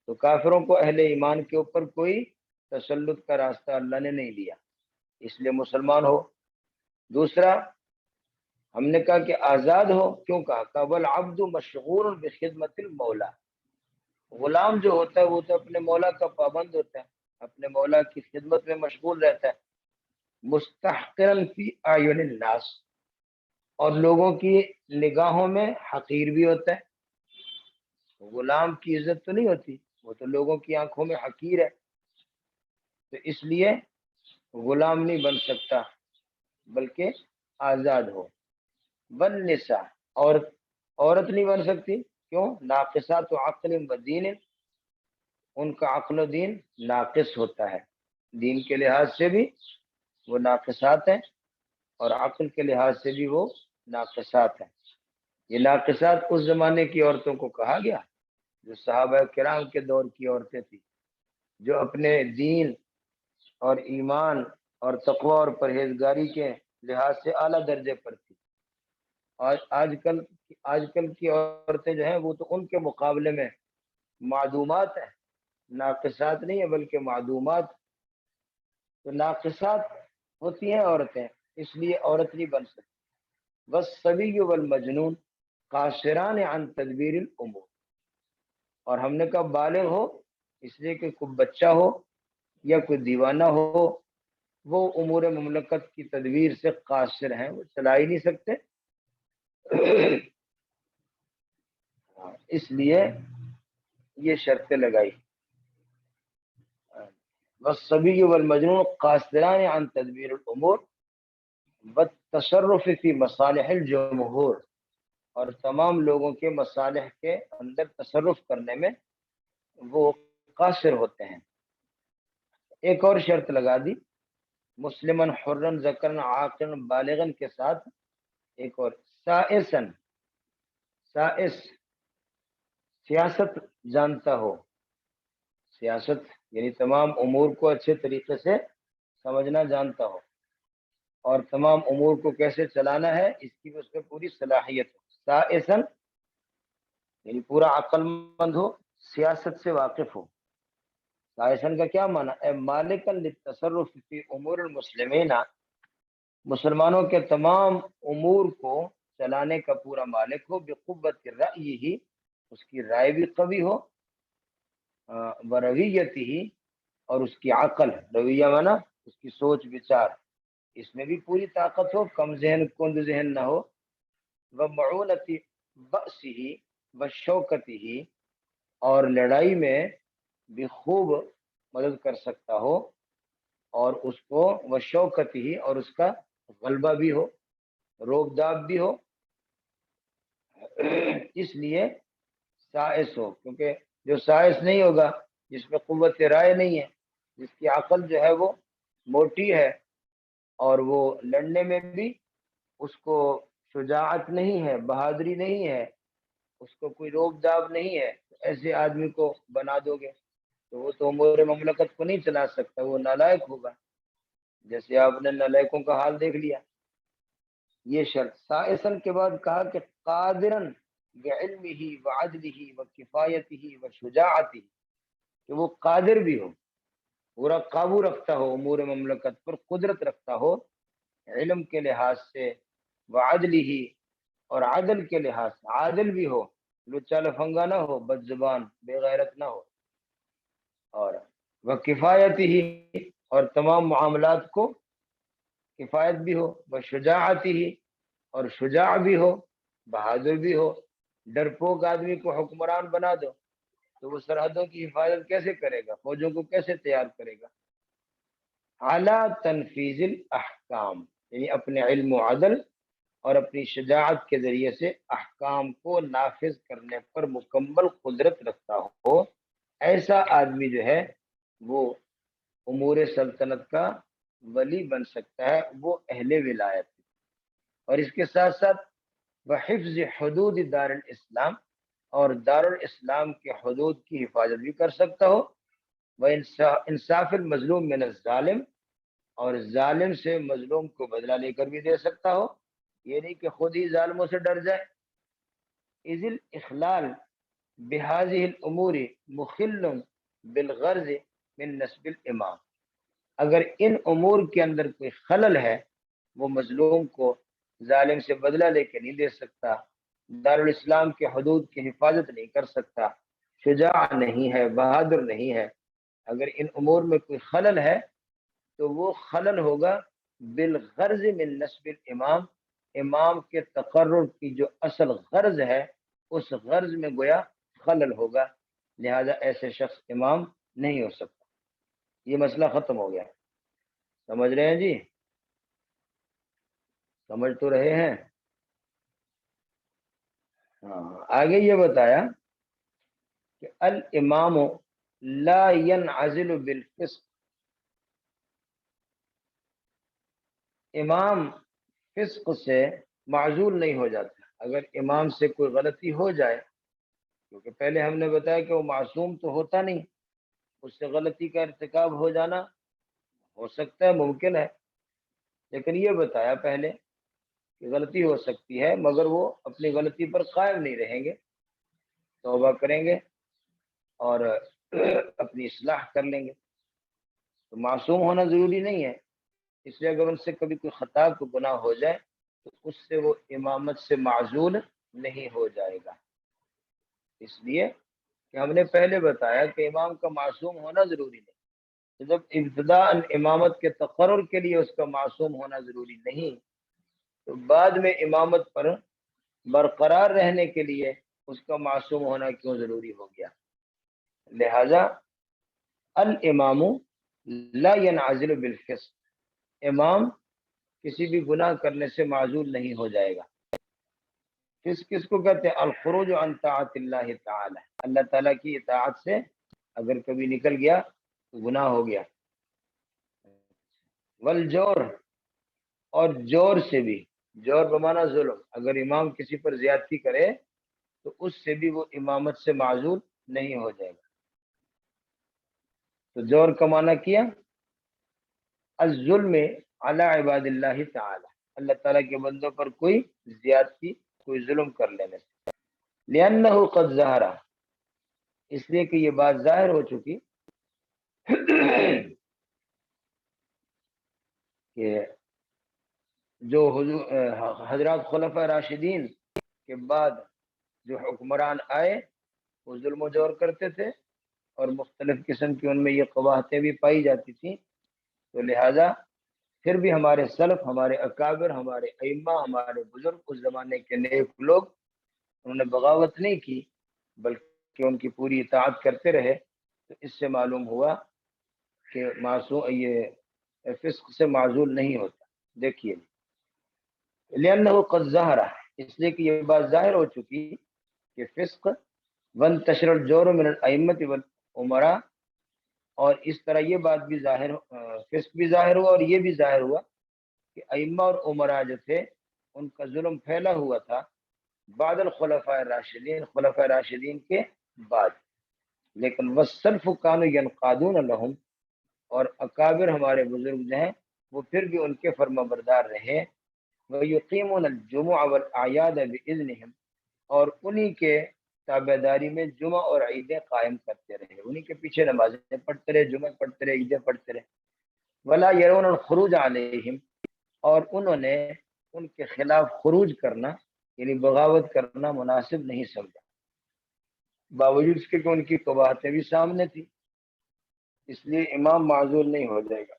تو کافروں کو اہل ایمان کے اوپر کوئی تسلط کا راستہ اللہ نے نہیں دیا، اس لیے مسلمان ہو۔ دوسرا ہم نے کہا کہ آزاد ہو، کیوں کہا؟ وَالْعَبْدُ مَشْغُولٌ بِخِدْمَةِ الْمَوْلَى، غلام جو ہوتا ہے وہ تو اپنے مولا کا پابند ہوتا ہے، اپنے مولا کی خدمت میں مشغول رہتا ہے۔ مستحقرا فی اعین الناس، اور لوگوں کی نگاہوں میں حقیر بھی ہوتا ہے۔ غلام کی عزت تو نہیں ہوتی، وہ تو لوگوں کی آنکھوں میں حقیر ہے، تو اس لیے غلام نہیں بن سکتا بلکہ آزاد ہو۔ والنساء، عورت نہیں بن سکتی، کیوں؟ ناقصات عقل و دین، ان کا عقل و دین ناقص ہوتا ہے، دین کے لحاظ سے بھی وہ ناقصات ہیں اور عقل کے لحاظ سے بھی وہ ناقصات ہیں۔ یہ ناقصات اس زمانے کی عورتوں کو کہا گیا جو صحابہ کرام کے دور کی عورتیں تھیں، جو اپنے دین اور ایمان اور تقوی اور پرہیزگاری کے لحاظ سے اعلیٰ درجے پر تھی۔ آج کل کی عورتیں جو ہیں وہ تو ان کے مقابلے میں معدومات ہیں، ناقصات نہیں ہیں بلکہ معدومات۔ تو ناقصات ہوتی ہیں عورتیں، اس لیے عورت نہیں بن سکتی۔ والصبی والمجنون قاصران عن تدبیر الامور، اور ہم نے کہا بالغ ہو اس لیے کہ کوئی بچہ ہو یا کوئی دیوانہ ہو، وہ امور مملکت کی تدبیر سے قاصر ہیں، وہ چلا ہی نہیں سکتے، اس لیے یہ شرطیں لگائی۔ والصبی والمجنون قاصران عن تدبیر الامور والتصرف فی مصالح الجمہور، اور تمام لوگوں کے مصالح کے اندر تصرف کرنے میں وہ قاصر ہوتے ہیں۔ ایک اور شرط لگا دی، مسلمن حرن ذکرن عاقلن بالغن کے ساتھ ایک اور، سائسن، سائس سیاست جانتا ہو، سیاست یعنی تمام امور کو اچھے طریقے سے سمجھنا جانتا ہو، اور تمام امور کو کیسے چلانا ہے اس کی اس میں پوری صلاحیت ہو۔ سائسن یعنی پورا عقل مند ہو، سیاست سے واقف ہو۔ سائسن کا کیا معنی ہے؟ مالکا للتصرف فی امور المسلمین، مسلمانوں کے تمام امور کو چلانے کا پورا مالک ہو، بقوت رأی ہی، اس کی رائے بھی قوی ہو، ورویتی ہی، اور اس کی عقل، رویہ مانا اس کی سوچ بچار، اس میں بھی پوری طاقت ہو، کم ذہن کند ذہن نہ ہو، ومعونتی بأسی ہی وشوکتی ہی، اور لڑائی میں بھی خوب مدد کر سکتا ہو، اور اس کو وشوکت ہی، اور اس کا غلبہ بھی ہو، روب داب بھی ہو، اس لیے سائس ہو۔ کیونکہ جو سائس نہیں ہوگا، جس میں قوت رائے نہیں ہے، جس کی عقل جو ہے وہ موٹی ہے اور وہ لڑنے میں بھی اس کو شجاعت نہیں ہے، بہادری نہیں ہے، اس کو کوئی روب داب نہیں ہے، ایسے آدمی کو بنا دو گے تو وہ تو امور مملکت کو نہیں چلا سکتا، وہ نالائق ہوگا۔ جیسے آپ نے نالائقوں کا حال دیکھ لیا. یہ شرط سائسن کے بعد کہا کہ قادرن بعلمہ وعدلہ وکفایتہ وشجاعتہ، کہ وہ قادر بھی ہو، پورا قابو رکھتا ہو امور مملکت پر، قدرت رکھتا ہو علم کے لحاظ سے، وعدلہ اور عدل کے لحاظ سے، عادل بھی ہو، لچا لفنگا نہ ہو، بد زبان بے غیرت نہ ہو، اور وکفایتہ اور تمام معاملات کو کفایت بھی ہو، وشجاعتہ اور شجاع بھی ہو، بہادر بھی ہو. ڈرپوک آدمی کو حکمران بنا دو تو وہ سرحدوں کی حفاظت کیسے کرے گا، فوجوں کو کیسے تیار کرے گا. اعلیٰ تنفیذ الاحکام، یعنی اپنے علم و عدل اور اپنی شجاعت کے ذریعے سے احکام کو نافذ کرنے پر مکمل قدرت رکھتا ہو، ایسا آدمی جو ہے وہ امور سلطنت کا ولی بن سکتا ہے، وہ اہل ولایت. اور اس کے ساتھ ساتھ وحفظ حدود دار الاسلام، اور دار الاسلام کے حدود کی حفاظت بھی کر سکتا ہو، انصاف المظلوم من الظالم، اور ظالم سے مظلوم کو بدلہ لے کر بھی دے سکتا ہو، یہ نہیں کہ خود ہی ظالموں سے ڈر جائے. اذ الاخلال بهذه الامور مخل بالغرض من نسب الامام، اگر ان امور کے اندر کوئی خلل ہے، وہ مظلوم کو ظالم سے بدلہ لے کے نہیں دے سکتا، دارالاسلام کے حدود کی حفاظت نہیں کر سکتا، شجاع نہیں ہے، بہادر نہیں ہے، اگر ان امور میں کوئی خلل ہے تو وہ خلل ہوگا بالغرض من نسب الامام، امام کے تقرر کی جو اصل غرض ہے اس غرض میں گویا خلل ہوگا، لہذا ایسے شخص امام نہیں ہو سکتا. یہ مسئلہ ختم ہو گیا. سمجھ رہے ہیں جی؟ سمجھ تو رہے ہیں؟ ہاں. آگے یہ بتایا کہ الامام لا ينعزل بالفسق، امام فسق سے معزول نہیں ہو جاتا. اگر امام سے کوئی غلطی ہو جائے، کیونکہ پہلے ہم نے بتایا کہ وہ معصوم تو ہوتا نہیں، اس سے غلطی کا ارتکاب ہو جانا ہو سکتا ہے، ممکن ہے، لیکن یہ بتایا پہلے کہ غلطی ہو سکتی ہے مگر وہ اپنی غلطی پر قائم نہیں رہیں گے، توبہ کریں گے اور اپنی اصلاح کر لیں گے. تو معصوم ہونا ضروری نہیں ہے، اس لیے اگر ان سے کبھی کوئی خطا کو گناہ ہو جائے تو اس سے وہ امامت سے معزول نہیں ہو جائے گا. اس لیے کہ ہم نے پہلے بتایا کہ امام کا معصوم ہونا ضروری نہیں، تو جب ابتداء امامت کے تقرر کے لیے اس کا معصوم ہونا ضروری نہیں، تو بعد میں امامت پر برقرار رہنے کے لیے اس کا معصوم ہونا کیوں ضروری ہو گیا. لہذا الامام لا ينعزل بالفسق، امام کسی بھی گناہ کرنے سے معزول نہیں ہو جائے گا. کس کو کہتے ہیں؟ الخروج عن طاعت اللہ تعالی، اللہ تعالیٰ کی اطاعت سے اگر کبھی نکل گیا تو گناہ ہو گیا. والجور، اور جور سے بھی، جور بمانا ظلم، اگر امام کسی پر زیادتی کرے تو اس سے بھی وہ امامت سے معزول نہیں ہو جائے گا. تو جور کا معنی کیا الظلم علی عباد اللہ تعالی، اللہ تعالیٰ کے بندوں پر کوئی زیادتی، کوئی ظلم کر لینے سے. لأنہ قد ظہر، اس لیے کہ یہ بات ظاہر ہو چکی کہ جو حضرات خلفۂ راشدین کے بعد جو حکمران آئے وہ ظلم و جور کرتے تھے، اور مختلف قسم کی ان میں یہ قباحتیں بھی پائی جاتی تھیں. تو لہذا پھر بھی ہمارے سلف، ہمارے اکابر، ہمارے ائمہ، ہمارے بزرگ، اس زمانے کے نیک لوگ، انہوں نے بغاوت نہیں کی بلکہ ان کی پوری اطاعت کرتے رہے. تو اس سے معلوم ہوا کہ معصوم یہ فسق سے معزول نہیں ہوتا. دیکھیے لأنہ قد ظہر، اس لیے کہ یہ بات ظاہر ہو چکی کہ فسق وانتشر الجور من الائمۃ والامراء، اور اس طرح یہ بات بھی ظاہر، فسق بھی ظاہر ہوا اور یہ بھی ظاہر ہوا کہ ائمہ اور امراء جو تھے ان کا ظلم پھیلا ہوا تھا بعد الخلفاء الراشدین، خلفاء راشدین کے بعد. لیکن والسلف کانوا ینقادون لهم، اور اکابر ہمارے بزرگ جو ہیں وہ پھر بھی ان کے فرما بردار رہے. وَيُقِيمُونَ الْجُمُعَ وَالْأَعْيَادَ بِإِذْنِهِمْ، اور انہی کے تابع داری میں جمعہ اور عیدیں قائم کرتے رہے، انہی کے پیچھے نمازیں پڑھتے رہے، جمعہ پڑھتے رہے، عیدیں پڑھتے رہے. وَلَا يَرَوْنَ الْخُرُوجَ عَلَيْهِمْ، اور انہوں نے ان کے خلاف خروج کرنا یعنی بغاوت کرنا مناسب نہیں سمجھا، باوجود اس کے کہ ان کی قباحتیں بھی سامنے تھی، اس لیے امام معذور نہیں ہو جائے گا.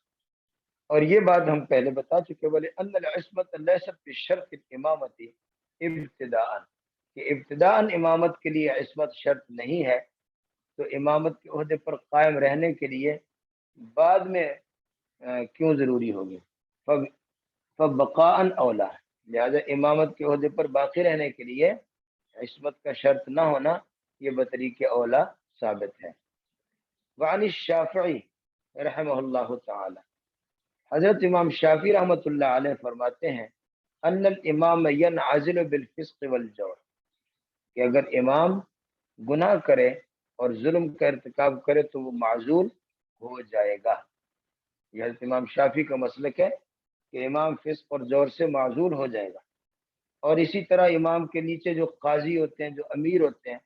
اور یہ بات ہم پہلے بتا چکے. وَلِأَنَّ الْعِصْمَةَ لَيْسَتْ بِشَرْطِ الْإِمَامَةِ ابتداءً، کہ ابتداءً امامت کے لیے عصمت شرط نہیں ہے، تو امامت کے عہدے پر قائم رہنے کے لیے بعد میں کیوں ضروری ہوگی؟ فبقاءً اولا، لہذا امامت کے عہدے پر باقی رہنے کے لیے عصمت کا شرط نہ ہونا یہ بطریق اولا ثابت ہے. وعن الشافعی رحمہ اللہ تعالی، حضرت امام شافعی رحمۃ اللہ علیہ فرماتے ہیں ان الامام ینعزل بالفسق والجور، کہ اگر امام گناہ کرے اور ظلم کا ارتکاب کرے تو وہ معزول ہو جائے گا. یہ حضرت امام شافعی کا مسلک ہے کہ امام فسق اور جور سے معزول ہو جائے گا. اور اسی طرح امام کے نیچے جو قاضی ہوتے ہیں، جو امیر ہوتے ہیں،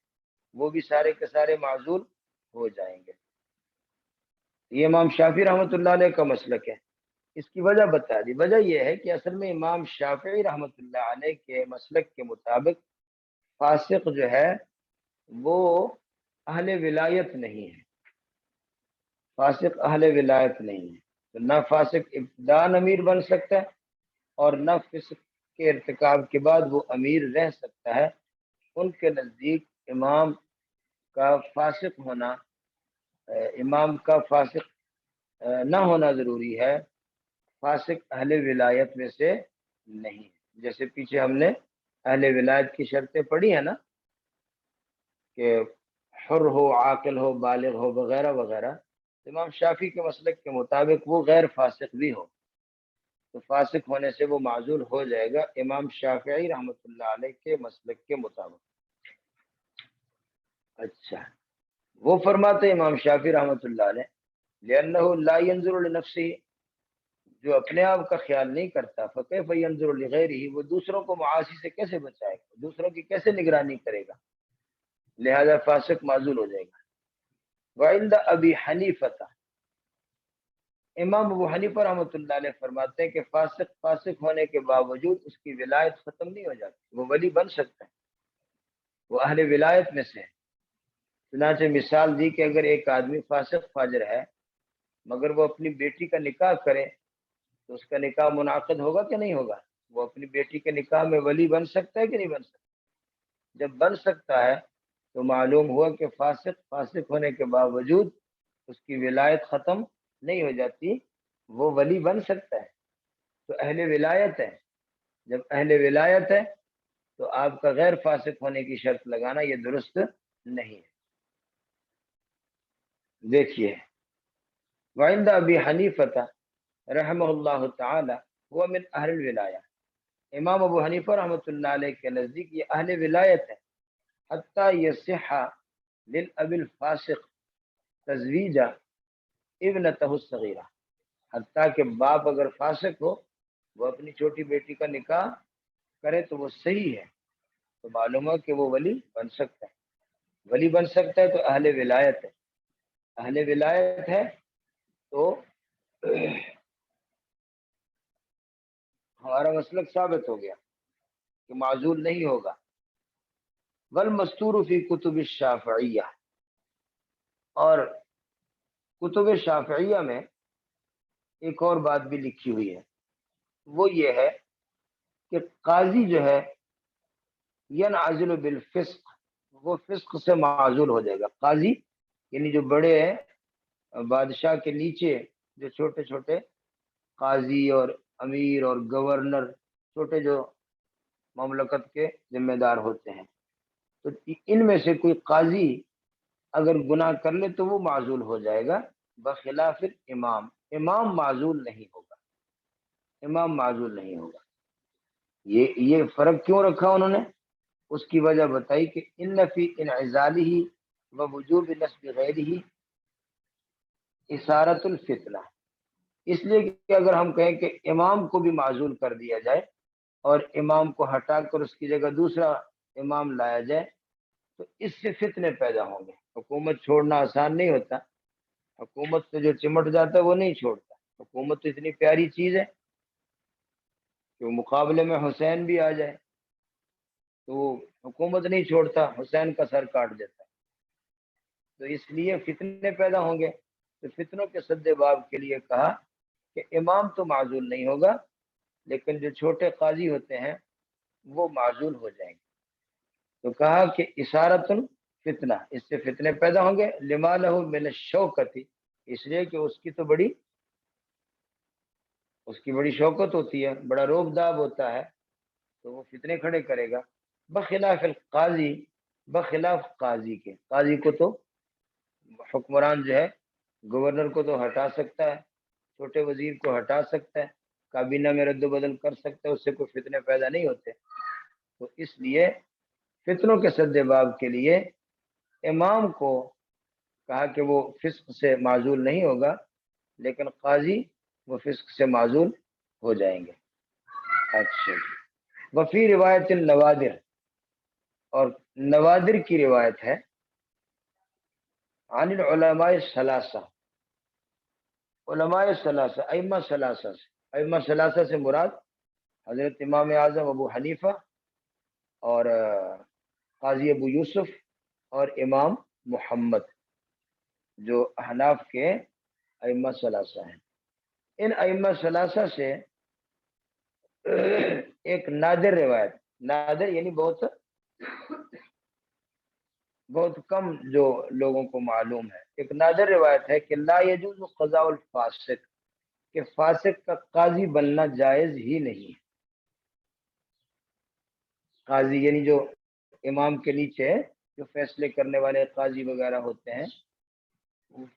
وہ بھی سارے کے سارے معزول ہو جائیں گے. یہ امام شافعی رحمۃ اللہ علیہ کا مسلک ہے. اس کی وجہ بتا دی. وجہ یہ ہے کہ اصل میں امام شافعی رحمۃ اللہ علیہ کے مسلک کے مطابق فاسق جو ہے وہ اہل ولایت نہیں ہے، فاسق اہل ولایت نہیں ہے. تو نہ فاسق ابتداءً امیر بن سکتا ہے اور نہ فسق کے ارتکاب کے بعد وہ امیر رہ سکتا ہے. ان کے نزدیک امام کا فاسق ہونا، امام کا فاسق نہ ہونا ضروری ہے، فاسق اہل ولایت میں سے نہیں. جیسے پیچھے ہم نے اہل ولایت کی شرطیں پڑھی ہیں نا، کہ حر ہو، عاقل ہو، بالغ ہو، وغیرہ وغیرہ. امام شافعی کے مسلک کے مطابق وہ غیر فاسق بھی ہو تو فاسق ہونے سے وہ معزول ہو جائے گا، امام شافعی رحمۃ اللہ علیہ کے مسلک کے مطابق. اچھا، وہ فرماتے امام شافعی رحمۃ اللہ علیہ لأنه لا ينظر لنفسه، جو اپنے آپ کا خیال نہیں کرتا، فکیف ينظر لغیرہ، وہ دوسروں کو معاصی سے کیسے بچائے گا، دوسروں کی کیسے نگرانی کرے گا، لہذا فاسق معزول ہو جائے گا. وعند ابی حنیفہ، امام ابو حنیفہ رحمۃ اللہ علیہ فرماتے ہیں کہ فاسق ہونے کے باوجود اس کی ولایت ختم نہیں ہو جاتی، وہ ولی بن سکتا ہے، وہ اہل ولایت میں سے ہے. چنانچہ مثال دی کہ اگر ایک آدمی فاسق فاجر ہے مگر وہ اپنی بیٹی کا نکاح کرے تو اس کا نکاح منعقد ہوگا کہ نہیں ہوگا؟ وہ اپنی بیٹی کے نکاح میں ولی بن سکتا ہے کہ نہیں بن سکتا؟ جب بن سکتا ہے تو معلوم ہوا کہ فاسق ہونے کے باوجود اس کی ولایت ختم نہیں ہو جاتی، وہ ولی بن سکتا ہے. تو اہل ولایت ہے، جب اہل ولایت ہے تو آپ کا غیر فاسق ہونے کی شرط لگانا یہ درست نہیں ہے. دیکھیے، وعند ابی حنیفہ رحمہ اللہ تعالی هو من اہل الولایہ، امام ابو حنیفہ رحمۃ اللہ علیہ کے نزدیک یہ اہل ولایت ہے. حتی یصح للاب الفاسق تزویج ابنتہ الصغیرہ، حتیٰ کہ باپ اگر فاسق ہو وہ اپنی چھوٹی بیٹی کا نکاح کرے تو وہ صحیح ہے، تو معلوم ہے کہ وہ ولی بن سکتا ہے. ولی بن سکتا ہے تو اہل ولایت ہے، اہل ولایت ہے تو ہمارا مسلک ثابت ہو گیا کہ معزول نہیں ہوگا. والمستور فی کتب الشافعیہ، اور کتب شافعیہ میں ایک اور بات بھی لکھی ہوئی ہے، وہ یہ ہے کہ قاضی جو ہے ینعزل بالفسق، وہ فسق سے معزول ہو جائے گا. قاضی یعنی جو بڑے ہیں بادشاہ کے نیچے جو چھوٹے چھوٹے قاضی اور امیر اور گورنر، چھوٹے جو مملکت کے ذمہ دار ہوتے ہیں، تو ان میں سے کوئی قاضی اگر گناہ کر لے تو وہ معزول ہو جائے گا، بخلاف امام، امام معزول نہیں ہوگا، امام معزول نہیں ہوگا. یہ فرق کیوں رکھا انہوں نے؟ اس کی وجہ بتائی کہ ان فی انعزالہ و وجوب نصب غیرہ اثارۃ الفتنہ، اس لیے کہ اگر ہم کہیں کہ امام کو بھی معزول کر دیا جائے اور امام کو ہٹا کر اس کی جگہ دوسرا امام لایا جائے تو اس سے فتنے پیدا ہوں گے۔ حکومت چھوڑنا آسان نہیں ہوتا، حکومت سے جو چمٹ جاتا ہے وہ نہیں چھوڑتا۔ حکومت تو اتنی پیاری چیز ہے کہ مقابلے میں حسین بھی آ جائے تو وہ حکومت نہیں چھوڑتا، حسین کا سر کاٹ دیتا ہے۔ تو اس لیے فتنے پیدا ہوں گے، تو فتنوں کے سد باب کے لیے کہا کہ امام تو معزول نہیں ہوگا لیکن جو چھوٹے قاضی ہوتے ہیں وہ معزول ہو جائیں گے۔ تو کہا کہ اشارت فتنہ، اس سے فتنے پیدا ہوں گے، لما لہ من الشوکتی، اس لیے کہ اس کی بڑی شوکت ہوتی ہے، بڑا روب داب ہوتا ہے، تو وہ فتنے کھڑے کرے گا۔ بخلاف القاضی، بخلاف قاضی کے، قاضی کو تو حکمران جو ہے گورنر کو تو ہٹا سکتا ہے، چھوٹے وزیر کو ہٹا سکتا ہے، کابینہ میں رد و بدل کر سکتا ہے، اس سے کوئی فتنے پیدا نہیں ہوتے۔ تو اس لیے فتنوں کے سد باب کے لیے امام کو کہا کہ وہ فسق سے معزول نہیں ہوگا لیکن قاضی وہ فسق سے معزول ہو جائیں گے۔ اچھا، وفی روایت النوادر، اور نوادر کی روایت ہے، عن العلماء الثلاثہ، علماء ثلاثہ، ائمہ ثلاثہ سے، ائمہ ثلاثہ سے مراد حضرت امام اعظم ابو حنیفہ اور قاضی ابو یوسف اور امام محمد، جو احناف کے ائمہ ثلاثہ ہیں۔ ان ائمہ ثلاثہ سے ایک نادر روایت، نادر یعنی بہت کم جو لوگوں کو معلوم ہے، ایک نادر روایت ہے کہ لا یجوز قضاء الفاسق، کہ فاسق کا قاضی بننا جائز ہی نہیں ہے۔ قاضی یعنی جو امام کے نیچے جو فیصلے کرنے والے قاضی وغیرہ ہوتے ہیں،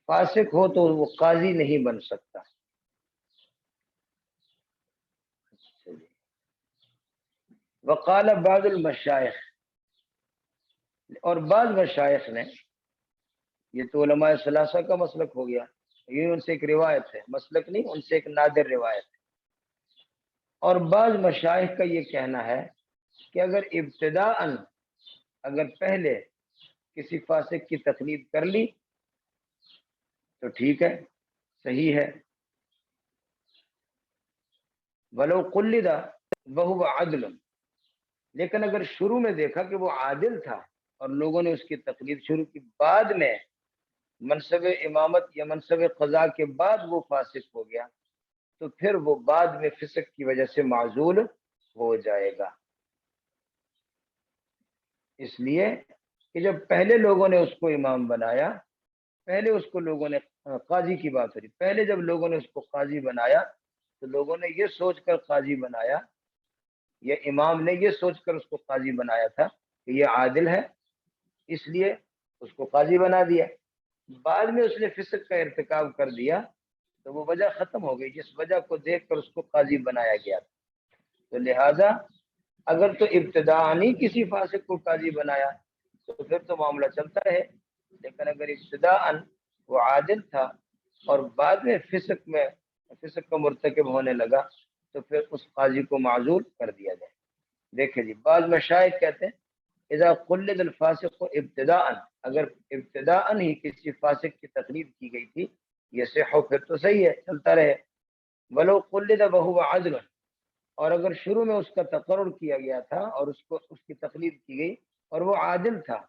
فاسق ہو تو وہ قاضی نہیں بن سکتا۔ وقال بعض المشائخ، اور بعض مشائخ نے، یہ تو علماء ثلاثہ کا مسلک ہو گیا، یہ ان سے ایک روایت ہے، مسلک نہیں، ان سے ایک نادر روایت ہے۔ اور بعض مشائخ کا یہ کہنا ہے کہ اگر ابتداءً، اگر پہلے کسی فاسق کی تقلید کر لی تو ٹھیک ہے، صحیح ہے، ولو قلد وهو عدل، لیکن اگر شروع میں دیکھا کہ وہ عادل تھا اور لوگوں نے اس کی تقلید شروع کی، بعد میں منصب امامت یا منصب قضاء کے بعد وہ فاسق ہو گیا تو پھر وہ بعد میں فسق کی وجہ سے معزول ہو جائے گا۔ اس لیے کہ جب پہلے لوگوں نے اس کو امام بنایا، پہلے اس کو لوگوں نے، قاضی کی بات ہو رہی، پہلے جب لوگوں نے اس کو قاضی بنایا تو لوگوں نے یہ سوچ کر قاضی بنایا، یہ امام نے یہ سوچ کر اس کو قاضی بنایا تھا کہ یہ عادل ہے، اس لیے اس کو قاضی بنا دیا۔ بعد میں اس نے فسق کا ارتکاب کر دیا تو وہ وجہ ختم ہو گئی جس وجہ کو دیکھ کر اس کو قاضی بنایا گیا تھا۔ تو لہذا اگر تو ابتداءً کسی فاسق کو قاضی بنایا تو پھر تو معاملہ چلتا ہے، لیکن اگر ابتداءً وہ عادل تھا اور بعد میں فسق کا مرتکب ہونے لگا تو پھر اس قاضی کو معزول کر دیا جائے۔ دیکھیں جی، بعض مشائخ کہتے ہیں اذا قلد الفاسق ابتداءً، اگر ابتداءً ہی کسی فاسق کی تقلید کی گئی تھی، یہ صحیح، پھر تو صحیح ہے، چلتا رہے۔ ولو قلد وهو عدل، اور اگر شروع میں اس کا تقرر کیا گیا تھا اور اس کی تقلید کی گئی اور وہ عادل تھا،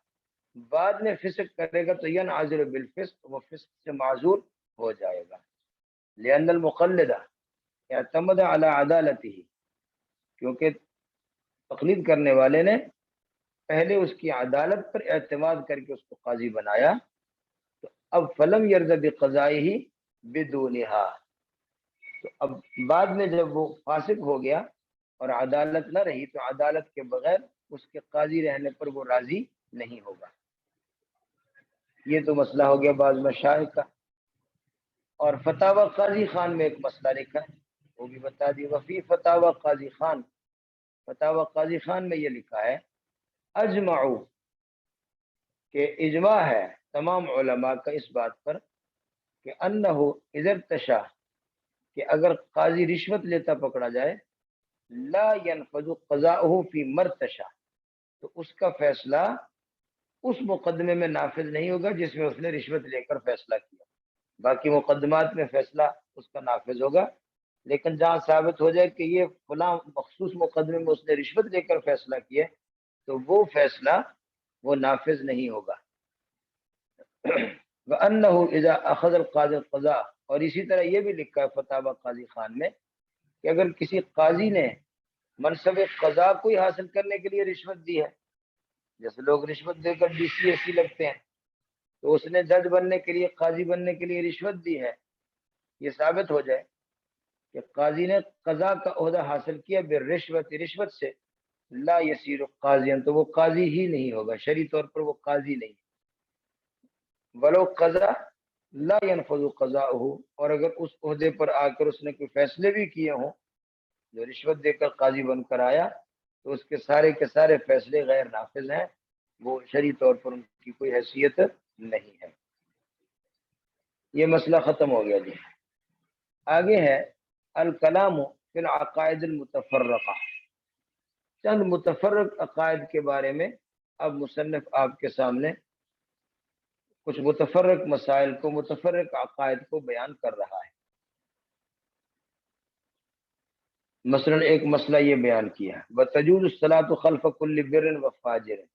بعد میں فسق کرے گا تو ینعزل بالفسق، وہ فسق سے معزول ہو جائے گا۔ لأن المقلد اعتمد على عدالته، کیونکہ تقلید کرنے والے نے پہلے اس کی عدالت پر اعتماد کر کے اس کو قاضی بنایا، تو اب فلم یرض بقضائه بدونها، تو اب بعد میں جب وہ فاسق ہو گیا اور عدالت نہ رہی تو عدالت کے بغیر اس کے قاضی رہنے پر وہ راضی نہیں ہوگا۔ یہ تو مسئلہ ہو گیا بعض مشائخ کا۔ اور فتاوی قاضی خان میں ایک مسئلہ لکھا ہے، وہ بھی بتا دی۔ وفی فتاوی قاضی خان، فتاوی قاضی خان میں یہ لکھا ہے، اجمعو، کہ اجماع ہے تمام علماء کا اس بات پر کہ انہو اذا ارتشا، کہ اگر قاضی رشوت لیتا پکڑا جائے لا ينفذ قضاؤه فی مرتشا، تو اس کا فیصلہ اس مقدمے میں نافذ نہیں ہوگا جس میں اس نے رشوت لے کر فیصلہ کیا، باقی مقدمات میں فیصلہ اس کا نافذ ہوگا، لیکن جہاں ثابت ہو جائے کہ یہ فلاں مخصوص مقدمے میں اس نے رشوت لے کر فیصلہ کیا تو وہ فیصلہ وہ نافذ نہیں ہوگا۔ وَأَنَّهُ إِذَا أَخَذَ الْقَاضِي الْقَضَاءَ، اور اسی طرح یہ بھی لکھا ہے فتاوی قاضی خان میں کہ اگر کسی قاضی نے منصب قضا کو ہی حاصل کرنے کے لیے رشوت دی ہے، جیسے لوگ رشوت دے کر ڈی سی ایس سی لگتے ہیں، تو اس نے جج بننے کے لیے قاضی بننے کے لیے رشوت دی ہے، یہ ثابت ہو جائے کہ قاضی نے قضا کا عہدہ حاصل کیا بالرشوت، رشوت سے، لا یصیر قاضیا، تو وہ قاضی ہی نہیں ہوگا، شرعی طور پر وہ قاضی نہیں، ولو قضا لا ينفذ قضاؤه، اور اگر اس عہدے پر آ کر اس نے کوئی فیصلے بھی کیے ہوں، جو رشوت دے کر قاضی بن کر آیا تو اس کے سارے فیصلے غیر نافذ ہیں، وہ شرعی طور پر ان کی کوئی حیثیت نہیں ہے۔ یہ مسئلہ ختم ہو گیا جی۔ آگے ہے الکلام فی العقائد المتفرقہ، چند متفرق عقائد کے بارے میں اب مصنف آپ کے سامنے کچھ متفرق مسائل کو، متفرق عقائد کو بیان کر رہا ہے۔ مثلا ایک مسئلہ یہ بیان کیا وَتَجُوزُ الصَّلَاةُ خَلْفَ كُلِّ بِرٍ وَفَاجِرٍ،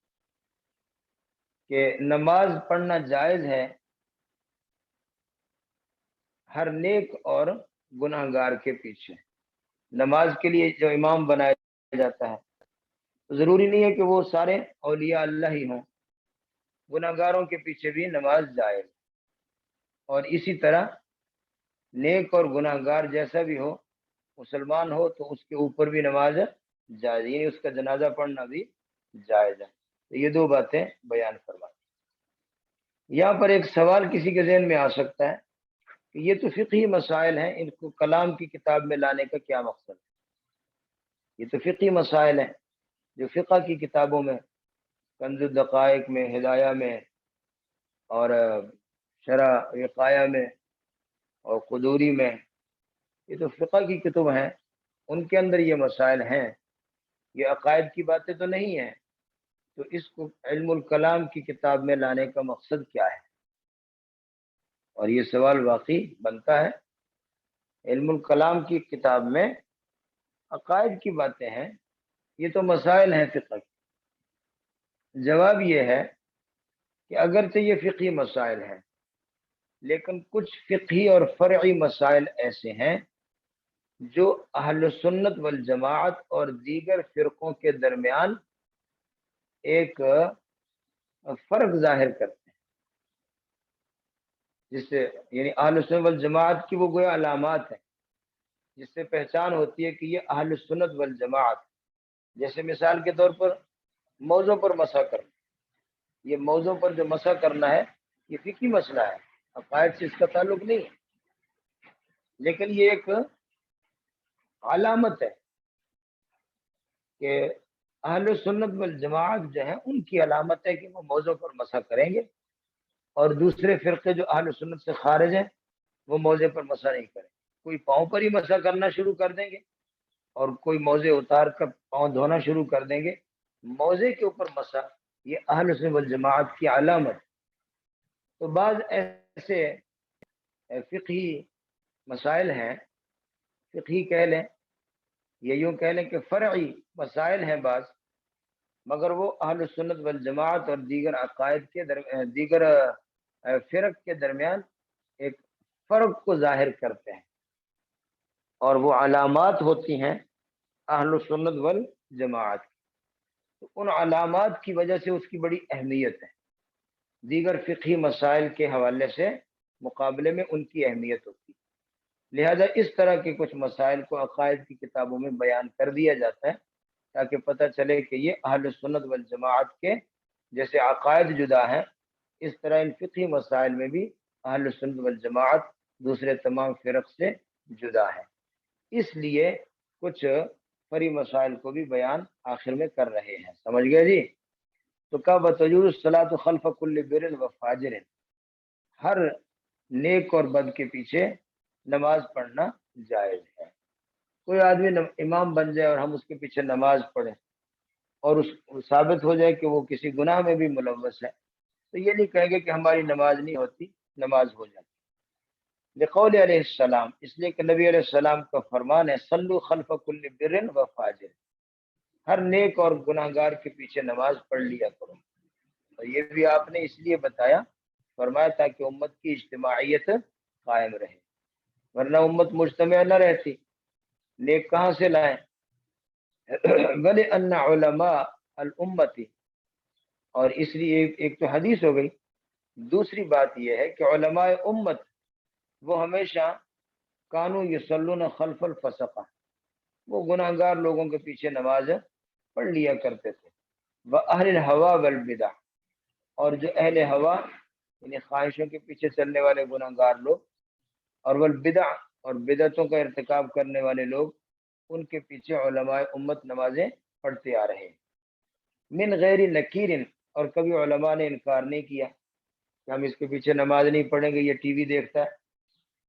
کہ نماز پڑھنا جائز ہے ہر نیک اور گناہ گار کے پیچھے۔ نماز کے لیے جو امام بنایا جاتا ہے ضروری نہیں ہے کہ وہ سارے اولیاء اللہ ہی ہوں، گناہ گاروں کے پیچھے بھی نماز جائز، اور اسی طرح نیک اور گناہ گار جیسا بھی ہو، مسلمان ہو تو اس کے اوپر بھی نماز جائز، یعنی اس کا جنازہ پڑھنا بھی جائز ہے۔ تو یہ دو باتیں بیان فرمائی۔ یہاں پر ایک سوال کسی کے ذہن میں آ سکتا ہے کہ یہ تو فقہی مسائل ہیں، ان کو کلام کی کتاب میں لانے کا کیا مقصد ہے؟ یہ تو فقہی مسائل ہیں جو فقہ کی کتابوں میں، کنز الدقائق میں، ہدایہ میں، اور شرح وقایہ میں، اور قدوری میں، یہ تو فقہ کی کتب ہیں، ان کے اندر یہ مسائل ہیں، یہ عقائد کی باتیں تو نہیں ہیں، تو اس کو علم الکلام کی کتاب میں لانے کا مقصد کیا ہے؟ اور یہ سوال واقعی بنتا ہے، علم الکلام کی کتاب میں عقائد کی باتیں ہیں، یہ تو مسائل ہیں فقہ کی۔ جواب یہ ہے کہ اگرچہ یہ فقہی مسائل ہیں، لیکن کچھ فقہی اور فرعی مسائل ایسے ہیں جو اہل سنت والجماعت اور دیگر فرقوں کے درمیان ایک فرق ظاہر کرتے ہیں، جس سے یعنی اہل سنت والجماعت کی وہ گویا علامات ہیں جس سے پہچان ہوتی ہے کہ یہ اہل سنت والجماعت، جیسے مثال کے طور پر موضوع پر مسح کرنا، یہ موضوع پر جو مسح کرنا ہے یہ فقہی مسئلہ ہے، عقائد سے اس کا تعلق نہیں ہے، لیکن یہ ایک علامت ہے کہ اہل سنت والجماعت جو ہیں ان کی علامت ہے کہ وہ موضوع پر مسح کریں گے، اور دوسرے فرقے جو اہل سنت سے خارج ہیں وہ موضع پر مسح نہیں کریں، کوئی پاؤں پر ہی مسح کرنا شروع کر دیں گے اور کوئی موضع اتار کر پاؤں دھونا شروع کر دیں گے، موضع کے اوپر مسح یہ اہل سنت والجماعت کی علامت۔ تو بعض ایسے فقہی مسائل ہیں، فقہی کہہ لیں یا یوں کہہ لیں کہ فرعی مسائل ہیں بعض، مگر وہ اہل سنت والجماعت اور دیگر عقائد کے دیگر فرق کے درمیان ایک فرق کو ظاہر کرتے ہیں، اور وہ علامات ہوتی ہیں اہل سنت والجماعت کی، تو ان علامات کی وجہ سے اس کی بڑی اہمیت ہے، دیگر فقہی مسائل کے حوالے سے مقابلے میں ان کی اہمیت ہوتی ہے، لہذا اس طرح کے کچھ مسائل کو عقائد کی کتابوں میں بیان کر دیا جاتا ہے تاکہ پتہ چلے کہ یہ اہل سنت والجماعت کے جیسے عقائد جدا ہیں، اس طرح ان فقہی مسائل میں بھی اہل سنت والجماعت دوسرے تمام فرق سے جدا ہے، اس لیے کچھ فرعی مسائل کو بھی بیان آخر میں کر رہے ہیں۔ سمجھ گئے جی؟ تو کہا وَتَجُوزُ الصَّلَاةُ خَلْفَ كُلِّ بِرٍ وَفَاجِرٍ، ہر نیک اور بد کے پیچھے نماز پڑھنا جائز ہے۔ کوئی آدمی امام بن جائے اور ہم اس کے پیچھے نماز پڑھیں اور اس ثابت ہو جائے کہ وہ کسی گناہ میں بھی ملوث ہے، تو یہ نہیں کہیں گے کہ ہماری نماز نہیں ہوتی، نماز ہو جاتی۔ لقول علیہ السلام، اس لیے کہ نبی علیہ السلام کا فرمان ہے صلو خلف کل بر و فاجر، ہر نیک اور گناہ گار کے پیچھے نماز پڑھ لیا کرو۔ اور یہ بھی آپ نے اس لیے بتایا، فرمایا تاکہ امت کی اجتماعیت قائم رہے، ورنہ امت مجتمع نہ رہتی، نیک کہاں سے لائیں؟ ولی ان علماء الامتی، اور اس لیے ایک تو حدیث ہو گئی، دوسری بات یہ ہے کہ علماء امت وہ ہمیشہ کانو یصلون خلف الفسقہ، وہ گناہ گار لوگوں کے پیچھے نماز پڑھ لیا کرتے تھے۔ وَأَهْلِ الْهَوَىٰ وَالْبِدَعِ، اور جو اہل ہوا یعنی خواہشوں کے پیچھے چلنے والے گناہ گار لوگ، اور والبدع، اور بدعتوں کا ارتکاب کرنے والے لوگ، ان کے پیچھے علماء امت نمازیں پڑھتے آ رہے ہیں۔ من غیر نکیر، اور کبھی علماء نے انکار نہیں کیا کہ ہم اس کے پیچھے نماز نہیں پڑھیں گے، یہ ٹی وی دیکھتا ہے،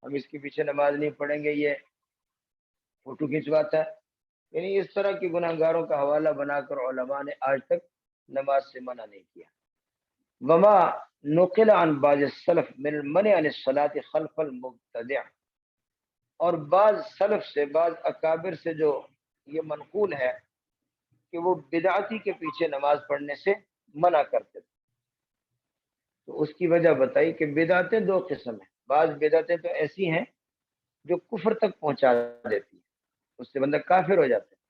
ہم اس کے پیچھے نماز نہیں پڑھیں گے، یہ فوٹو کھنچواتا ہے، یعنی اس طرح کے گناہ گاروں کا حوالہ بنا کر علماء نے آج تک نماز سے منع نہیں کیا۔ وما نقل عن بعض السلف من المنع عن الصلاة خلف المبتدع، اور بعض سلف سے، بعض اکابر سے جو یہ منقول ہے کہ وہ بدعتی کے پیچھے نماز پڑھنے سے منع کرتے تھے، تو اس کی وجہ بتائی کہ بدعتیں دو قسم ہیں۔ بعض بدعتیں تو ایسی ہیں جو کفر تک پہنچا دیتی ہیں، اس سے بندہ کافر ہو جاتا ہے،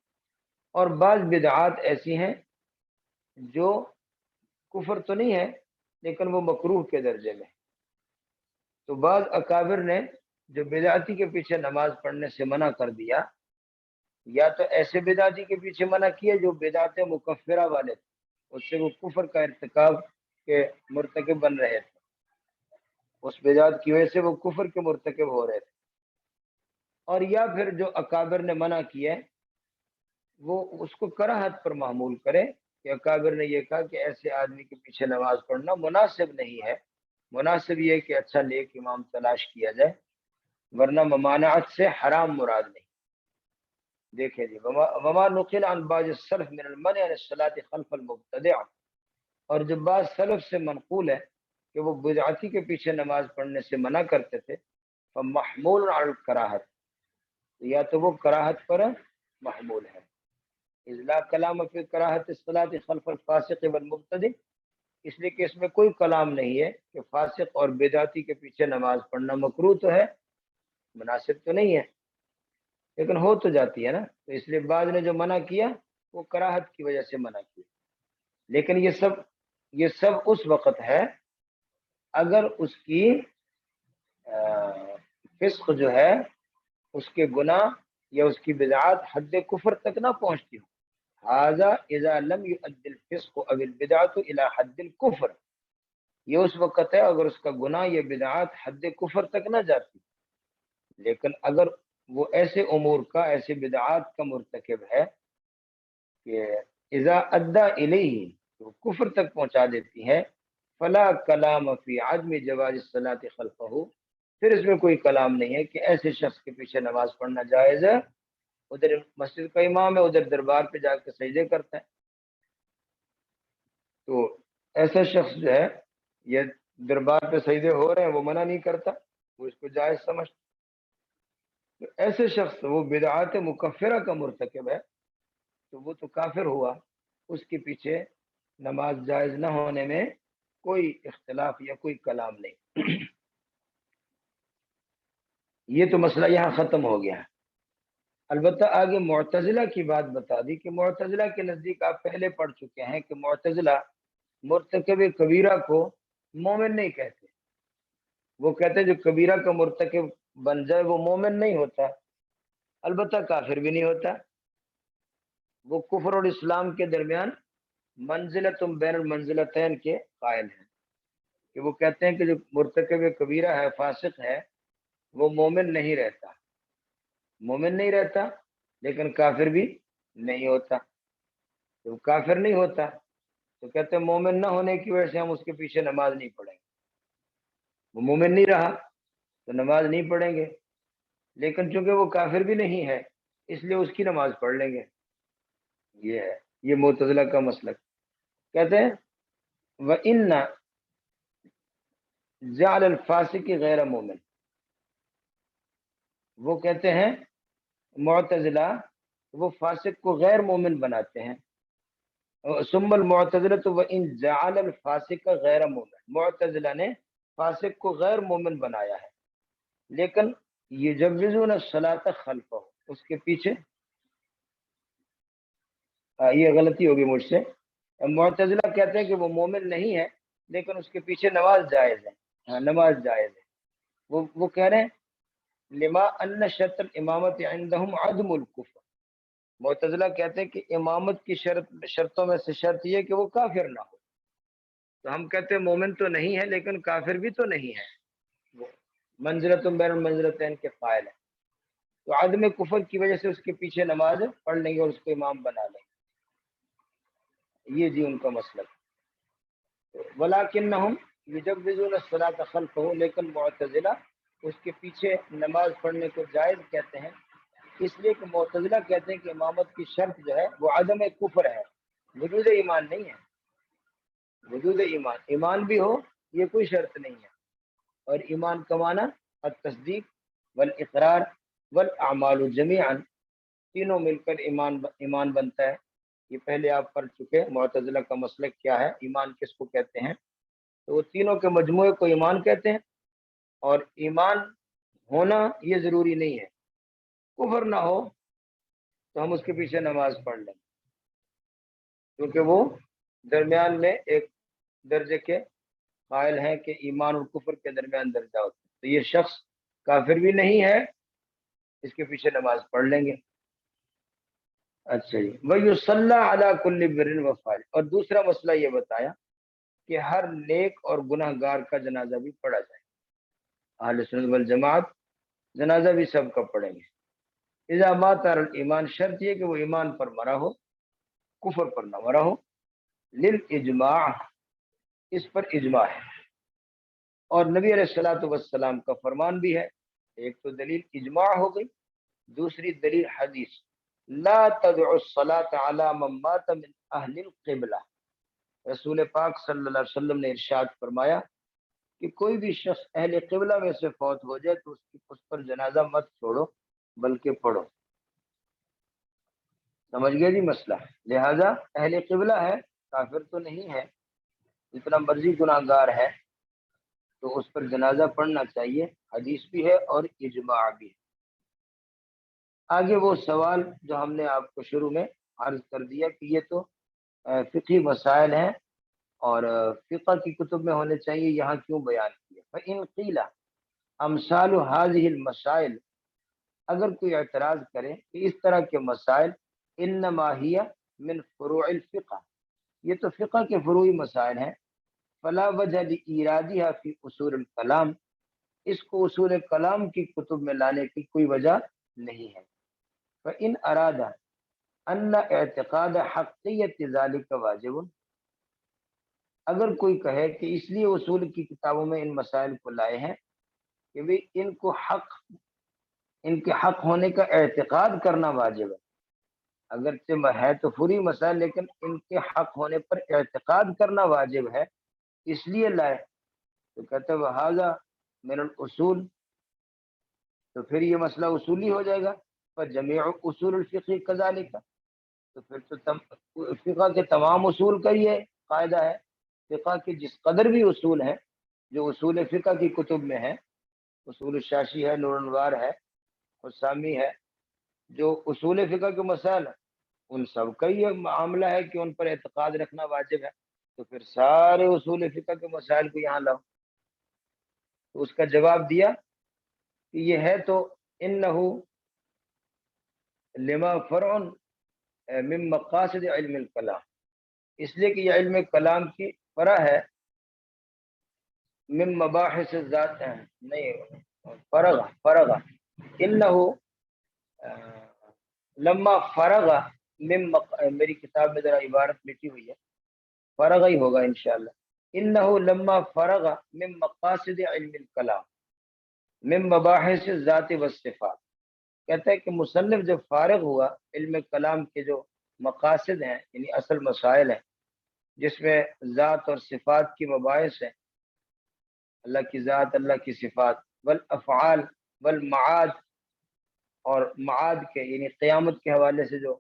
اور بعض بدعات ایسی ہیں جو کفر تو نہیں ہے لیکن وہ مکروہ کے درجے میں۔ تو بعض اکابر نے جو بدعتی کے پیچھے نماز پڑھنے سے منع کر دیا، یا تو ایسے بدعتی کے پیچھے منع کیا جو بدعت مکفرہ والے تھے، اس سے وہ کفر کا ارتکاب کے مرتکب بن رہے تھے، اس بدعت کی وجہ سے وہ کفر کے مرتکب ہو رہے تھے، اور یا پھر جو اکابر نے منع کیا وہ اس کو کراہت پر معمول کرے کہ اکابر نے یہ کہا کہ ایسے آدمی کے پیچھے نماز پڑھنا مناسب نہیں ہے، مناسب یہ کہ اچھا نیک امام تلاش کیا جائے، ورنہ ممانعت سے حرام مراد نہیں۔ دیکھیں جی، وما نقل عن بعض السلف من المنع عن الصلاة خلف المبتدع، اور جو بعض سلف سے منقول ہے کہ وہ بدعتی کے پیچھے نماز پڑھنے سے منع کرتے تھے، فمحمول علی الکراہت، یا تو وہ کراہت پر محمول ہے، اذ لا کلام فی کراہت الصلاة خلف الفاسق والمبتدع، اس لیے کہ اس میں کوئی کلام نہیں ہے کہ فاسق اور بدعتی کے پیچھے نماز پڑھنا مکروہ تو ہے، مناسب تو نہیں ہے، لیکن ہو تو جاتی ہے نا، تو اس لیے بعض نے جو منع کیا وہ کراہت کی وجہ سے منع کیا۔ لیکن یہ سب اس وقت ہے اگر اس کی فسق جو ہے، اس کے گناہ یا اس کی بدعات حد کفر تک نہ پہنچتی ہو، هذا اذا لم يؤدي الفسق او البدعة الى حد الكفر، یہ اس وقت ہے اگر اس کا گناہ یا بدعات حد کفر تک نہ جاتی، لیکن اگر وہ ایسے امور کا، ایسے بدعات کا مرتکب ہے کہ اذا ادا الیہ، تو کفر تک پہنچا دیتی ہے، فلا کلام فی عدم جواز الصلاۃ خلفہ، پھر اس میں کوئی کلام نہیں ہے کہ ایسے شخص کے پیچھے نماز پڑھنا جائز ہے، ادھر مسجد کا امام ہے، ادھر دربار پہ جا کے سجدے کرتا ہے، تو ایسا شخص جو ہے یہ دربار پہ سجدے ہو رہے ہیں وہ منع نہیں کرتا، وہ اس کو جائز سمجھتا، تو ایسے شخص وہ بدعات مکفرہ کا مرتکب ہے، تو وہ تو کافر ہوا، اس کے پیچھے نماز جائز نہ ہونے میں کوئی اختلاف یا کوئی کلام نہیں۔ یہ تو مسئلہ یہاں ختم ہو گیا ہے۔ البتہ آگے معتزلہ کی بات بتا دی کہ معتزلہ کے نزدیک آپ پہلے پڑھ چکے ہیں کہ معتزلہ مرتکب کبیرہ کو مومن نہیں کہتے، وہ کہتے جو کبیرہ کا مرتکب بن جائے وہ مومن نہیں ہوتا، البتہ کافر بھی نہیں ہوتا، وہ کفر اور اسلام کے درمیان منزلت بین المنزلتین کے قائل ہیں، کہ وہ کہتے ہیں کہ جو مرتکب کبیرہ ہے، فاسق ہے، وہ مومن نہیں رہتا، مومن نہیں رہتا لیکن کافر بھی نہیں ہوتا، تو کافر نہیں ہوتا تو کہتے ہیں مومن نہ ہونے کی وجہ سے ہم اس کے پیچھے نماز نہیں پڑھیں گے، وہ مومن نہیں رہا تو نماز نہیں پڑھیں گے، لیکن چونکہ وہ کافر بھی نہیں ہے اس لیے اس کی نماز پڑھ لیں گے. یہ ہے، یہ معتزلہ کا مسلک. کہتے ہیں وَإِنَّ جَعْلَ الْفَاسِقِ غَيْرَ مُؤْمِنٍ، وہ کہتے ہیں معتزلہ وہ فاسق کو غیر مومن بناتے ہیں. ثم المعتزلہ وَإِنْ جَعَلَ الْفَاسِقَ غَيْرَ مُؤْمِنٍ، معتزلہ نے فاسق کو غیر مومن بنایا ہے، لیکن یجوزون الصلاۃ خلفہ، اس کے پیچھے یہ غلطی ہوگی مجھ سے. معتزلہ کہتے ہیں کہ وہ مومن نہیں ہے لیکن اس کے پیچھے نماز جائز ہے. ہاں نماز جائز ہے. وہ کہہ رہے ہیں لما ان شرط الامامت عندهم عدم الکفر. معتزلہ کہتے ہیں کہ امامت کی شرطوں میں سے شرط یہ کہ وہ کافر نہ ہو. تو ہم کہتے ہیں مومن تو نہیں ہے لیکن کافر بھی تو نہیں ہے، وہ منزلۃ بین المنزلتین کے قائل ہے. تو عدم کفر کی وجہ سے اس کے پیچھے نماز پڑھ لیں گے اور اس کو امام بنا لیں گے. یہ جی ان کا مسلک. ولیکنہم یجوزون الصلاۃ خلفہ، لیکن معتزلہ اس کے پیچھے نماز پڑھنے کو جائز کہتے ہیں، اس لیے کہ معتزلہ کہتے ہیں کہ امامت کی شرط جو ہے وہ عدم کفر ہے، وجود ایمان نہیں ہے. وجود ایمان بھی ہو یہ کوئی شرط نہیں ہے. اور ایمان کا معنی التصدیق والاقرار والاعمال جمیعا، تینوں مل کر ایمان بنتا ہے. یہ پہلے آپ پڑھ چکے معتزلہ کا مسلک کیا ہے، ایمان کس کو کہتے ہیں. تو وہ تینوں کے مجموعے کو ایمان کہتے ہیں، اور ایمان ہونا یہ ضروری نہیں ہے. کفر نہ ہو تو ہم اس کے پیچھے نماز پڑھ لیں، کیونکہ وہ درمیان میں ایک درجے کے قائل ہیں کہ ایمان اور کفر کے درمیان درجہ ہوتا ہے. تو یہ شخص کافر بھی نہیں ہے، اس کے پیچھے نماز پڑھ لیں گے. اچھا جی. وَيُصَلَّى عَلَى كُلِّ بِرٍّ وَفَاجِرٍ، اور دوسرا مسئلہ یہ بتایا کہ ہر نیک اور گناہ گار کا جنازہ بھی پڑھا جائے. اہل سنت والجماعت جنازہ بھی سب کا پڑھیں گے. اذا مات الایمان، شرط یہ کہ وہ ایمان پر مرا ہو، کفر پر نہ مرا ہو. للاجماع، اس پر اجماع ہے، اور نبی علیہ الصلوۃ والسلام کا فرمان بھی ہے. ایک تو دلیل اجماع ہو گئی، دوسری دلیل حدیث لا تدعوا الصلاۃ علی من مات من اہل القبلہ. رسول پاک صلی اللہ علیہ وسلم نے ارشاد فرمایا کہ کوئی بھی شخص اہل قبلہ میں سے فوت ہو جائے تو اس پر جنازہ مت چھوڑو بلکہ پڑھو. سمجھ گئے جی مسئلہ. لہذا اہل قبلہ ہے، کافر تو نہیں ہے، جتنا مرضی گناہ گار ہے تو اس پر جنازہ پڑھنا چاہیے. حدیث بھی ہے اور اجماع بھی ہے. آگے وہ سوال جو ہم نے آپ کو شروع میں عرض کر دیا کہ یہ تو فقہی مسائل ہیں اور فقہ کی کتب میں ہونے چاہیے، یہاں کیوں بیان کیا. فإن قیل امثال هذه المسائل، اگر کوئی اعتراض کرے کہ اس طرح کے مسائل انما ہی من فروع الفقہ، یہ تو فقہ کے فروعی مسائل ہیں. فلا وجہ لإیرادها فی اصول الکلام، اس کو اصول کلام کی کتب میں لانے کی کوئی وجہ نہیں ہے. فإن اراد ان اعتقاد حقیت ذلک واجب، اگر کوئی کہے کہ اس لیے اصول کی کتابوں میں ان مسائل کو لائے ہیں کہ بھی ان کے حق ہونے کا اعتقاد کرنا واجب ہے. اگرچہ ہے تو فروعی مسائل لیکن ان کے حق ہونے پر اعتقاد کرنا واجب ہے، اس لیے لائے. تو کہتے ہیں وہذا من الاصول، تو پھر یہ مسئلہ اصولی ہو جائے گا. فجمیع اصول الفقہ کذالک، تو پھر تو فقہ کے تمام اصول کا یہ قاعدہ ہے. فقہ کے جس قدر بھی اصول ہیں جو اصول فقہ کی کتب میں ہیں، اصول الشاشی ہے، نور الانوار ہے، حسامی ہے، جو اصول فقہ کے مسائل ہیں ان سب کا یہ معاملہ ہے کہ ان پر اعتقاد رکھنا واجب ہے. تو پھر سارے اصول فقہ کے مسائل کو یہاں لاؤ. تو اس کا جواب دیا کہ یہ ہے تو انہ لما فرع من مقاصد علم الکلام، اس لیے کہ یہ علم کلام کی فرع ہے. من مباحث ذات نہیں فرغ انہ لما فرغ من میری کتاب میں ذرا عبارت لکھی ہوئی ہے، فرغ ہی ہوگا انشاءاللہ. انہ لما فرغ من مقاصد علم الکلام من مباحث الذات والصفات، کہتا ہے کہ مصنف جب فارغ ہوا علم کلام کے جو مقاصد ہیں یعنی اصل مسائل ہیں جس میں ذات اور صفات کی مباحث ہیں، اللہ کی ذات، اللہ کی صفات، والافعال والمعاد، اور معاد کے یعنی قیامت کے حوالے سے جو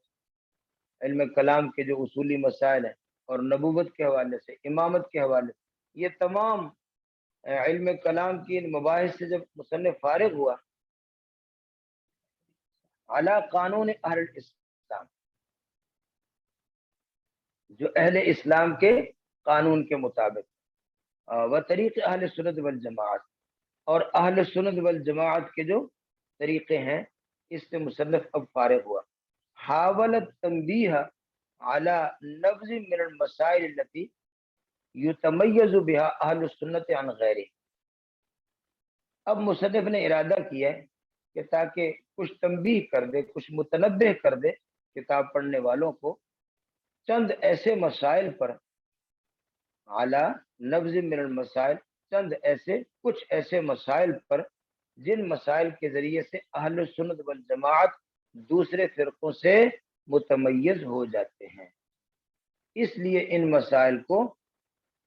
علم کلام کے جو اصولی مسائل ہیں، اور نبوت کے حوالے سے، امامت کے حوالے سے، یہ تمام علم کلام کی ان مباحث سے جب مصنف فارغ ہوا، علی قانون اہل الاسلام، جو اہل اسلام کے قانون کے مطابق، و طریق اہل سنت والجماعت، اور اہل سنت والجماعت کے جو طریقے ہیں، اس سے مصنف اب فارغ ہوا۔ حاولت تنبیہ علی لفظ من المسائل التي یتمیز بها اہل السنت عن غیرہ۔ اب مصنف نے ارادہ کیا ہے کہ تاکہ کچھ تنبیہ کر دے، کچھ متنبہ کر دے کتاب پڑھنے والوں کو چند ایسے مسائل پر، اعلیٰ لفظ من المسائل، چند ایسے کچھ ایسے مسائل پر جن مسائل کے ذریعے سے اہل سنت والجماعت دوسرے فرقوں سے متمیز ہو جاتے ہیں۔ اس لیے ان مسائل کو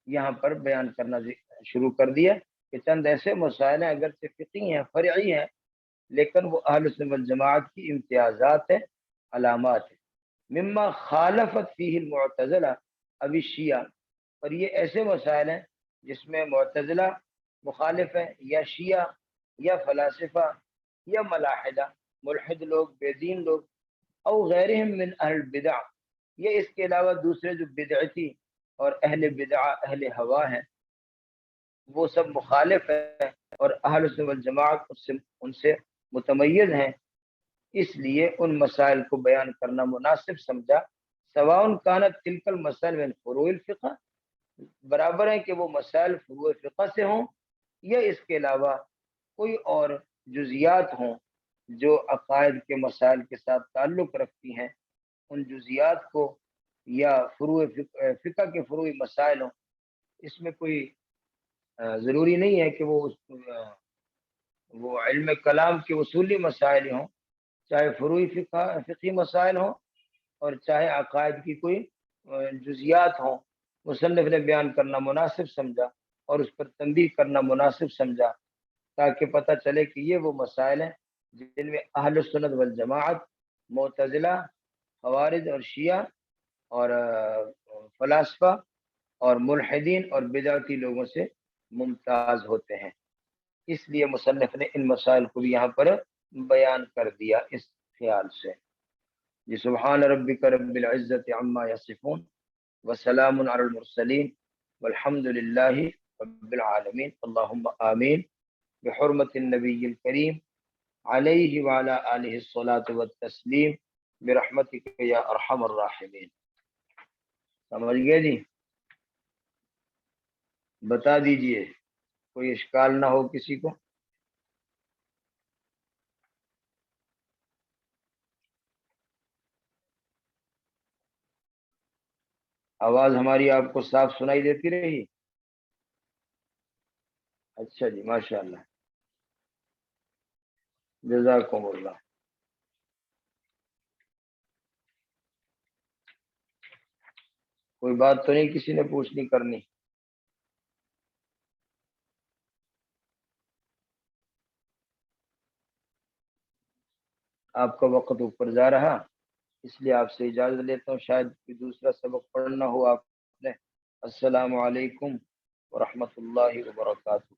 یہاں پر بیان کرنا شروع کر دیا کہ چند ایسے مسائل ہیں اگرچہ فقہی ہیں، فرعی ہیں، لیکن وہ اہل سنت والجماعت کی امتیازات ہیں، علامات ہیں۔ مما خالفت فیہ المعتزلہ ابی شیعہ، اور یہ ایسے مسائل ہیں جس میں معتزلہ مخالف ہیں، یا شیعہ، یا فلاسفہ، یا ملاحدہ ملحد لوگ، بے دین لوگ، او غیرہم من اہل البدع، یہ اس کے علاوہ دوسرے جو بدعتی اور اہل بدع، اہل ہوا ہیں، وہ سب مخالف ہیں، اور اہل سنت والجماعت ان سے متمیز ہیں۔ اس لیے ان مسائل کو بیان کرنا مناسب سمجھا، سواء کانت تلک المسائل من فروع الفقہ، برابر ہے کہ وہ مسائل فروع فقہ سے ہوں، یا اس کے علاوہ کوئی اور جزیات ہوں جو عقائد کے مسائل کے ساتھ تعلق رکھتی ہیں، ان جزیات کو، یا فروع فقہ کے فروعی مسائل ہوں۔ اس میں کوئی ضروری نہیں ہے کہ وہ علم کلام کے اصولی مسائل ہوں، چاہے فروعی فقہی مسائل ہوں، اور چاہے عقائد کی کوئی جزیات ہوں۔ مصنف نے بیان کرنا مناسب سمجھا اور اس پر تنبیہ کرنا مناسب سمجھا، تاکہ پتہ چلے کہ یہ وہ مسائل ہیں جن میں اہل سنت والجماعت معتزلہ، خوارج اور شیعہ اور فلاسفہ اور ملحدین اور بدعتی لوگوں سے ممتاز ہوتے ہیں۔ اس لیے مصنف نے ان مسائل کو بھی یہاں پر بیان کر دیا اس خیال سے۔ جی سبحان ربک رب العزت عما یصفون وسلام علی المرسلین والحمد للہ رب العالمین، اللہم آمین، بحرمت النبی الکریم علیہ وعلی آلہ الصلاۃ والتسلیم، برحمتک یا ارحم الراحمین۔ سمجھ گئے جی؟ بتا دیجئے کوئی اشکال نہ ہو کسی کو۔ آواز ہماری آپ کو صاف سنائی دیتی رہی؟ اچھا جی، ماشاء اللہ، جزاکم اللہ۔ کوئی بات تو نہیں کسی نے پوچھنی کرنی؟ آپ کا وقت اوپر جا رہا، اس لیے آپ سے اجازت لیتا ہوں، شاید کوئی دوسرا سبق پڑھنا ہو آپ نے۔ السلام علیکم ورحمۃ اللہ وبرکاتہ۔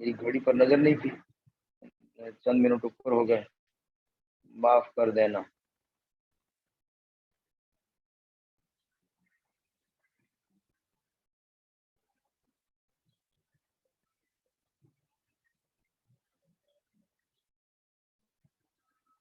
میری گھڑی پر نظر نہیں تھی، چند منٹ اوپر ہو گئے، معاف کر دینا۔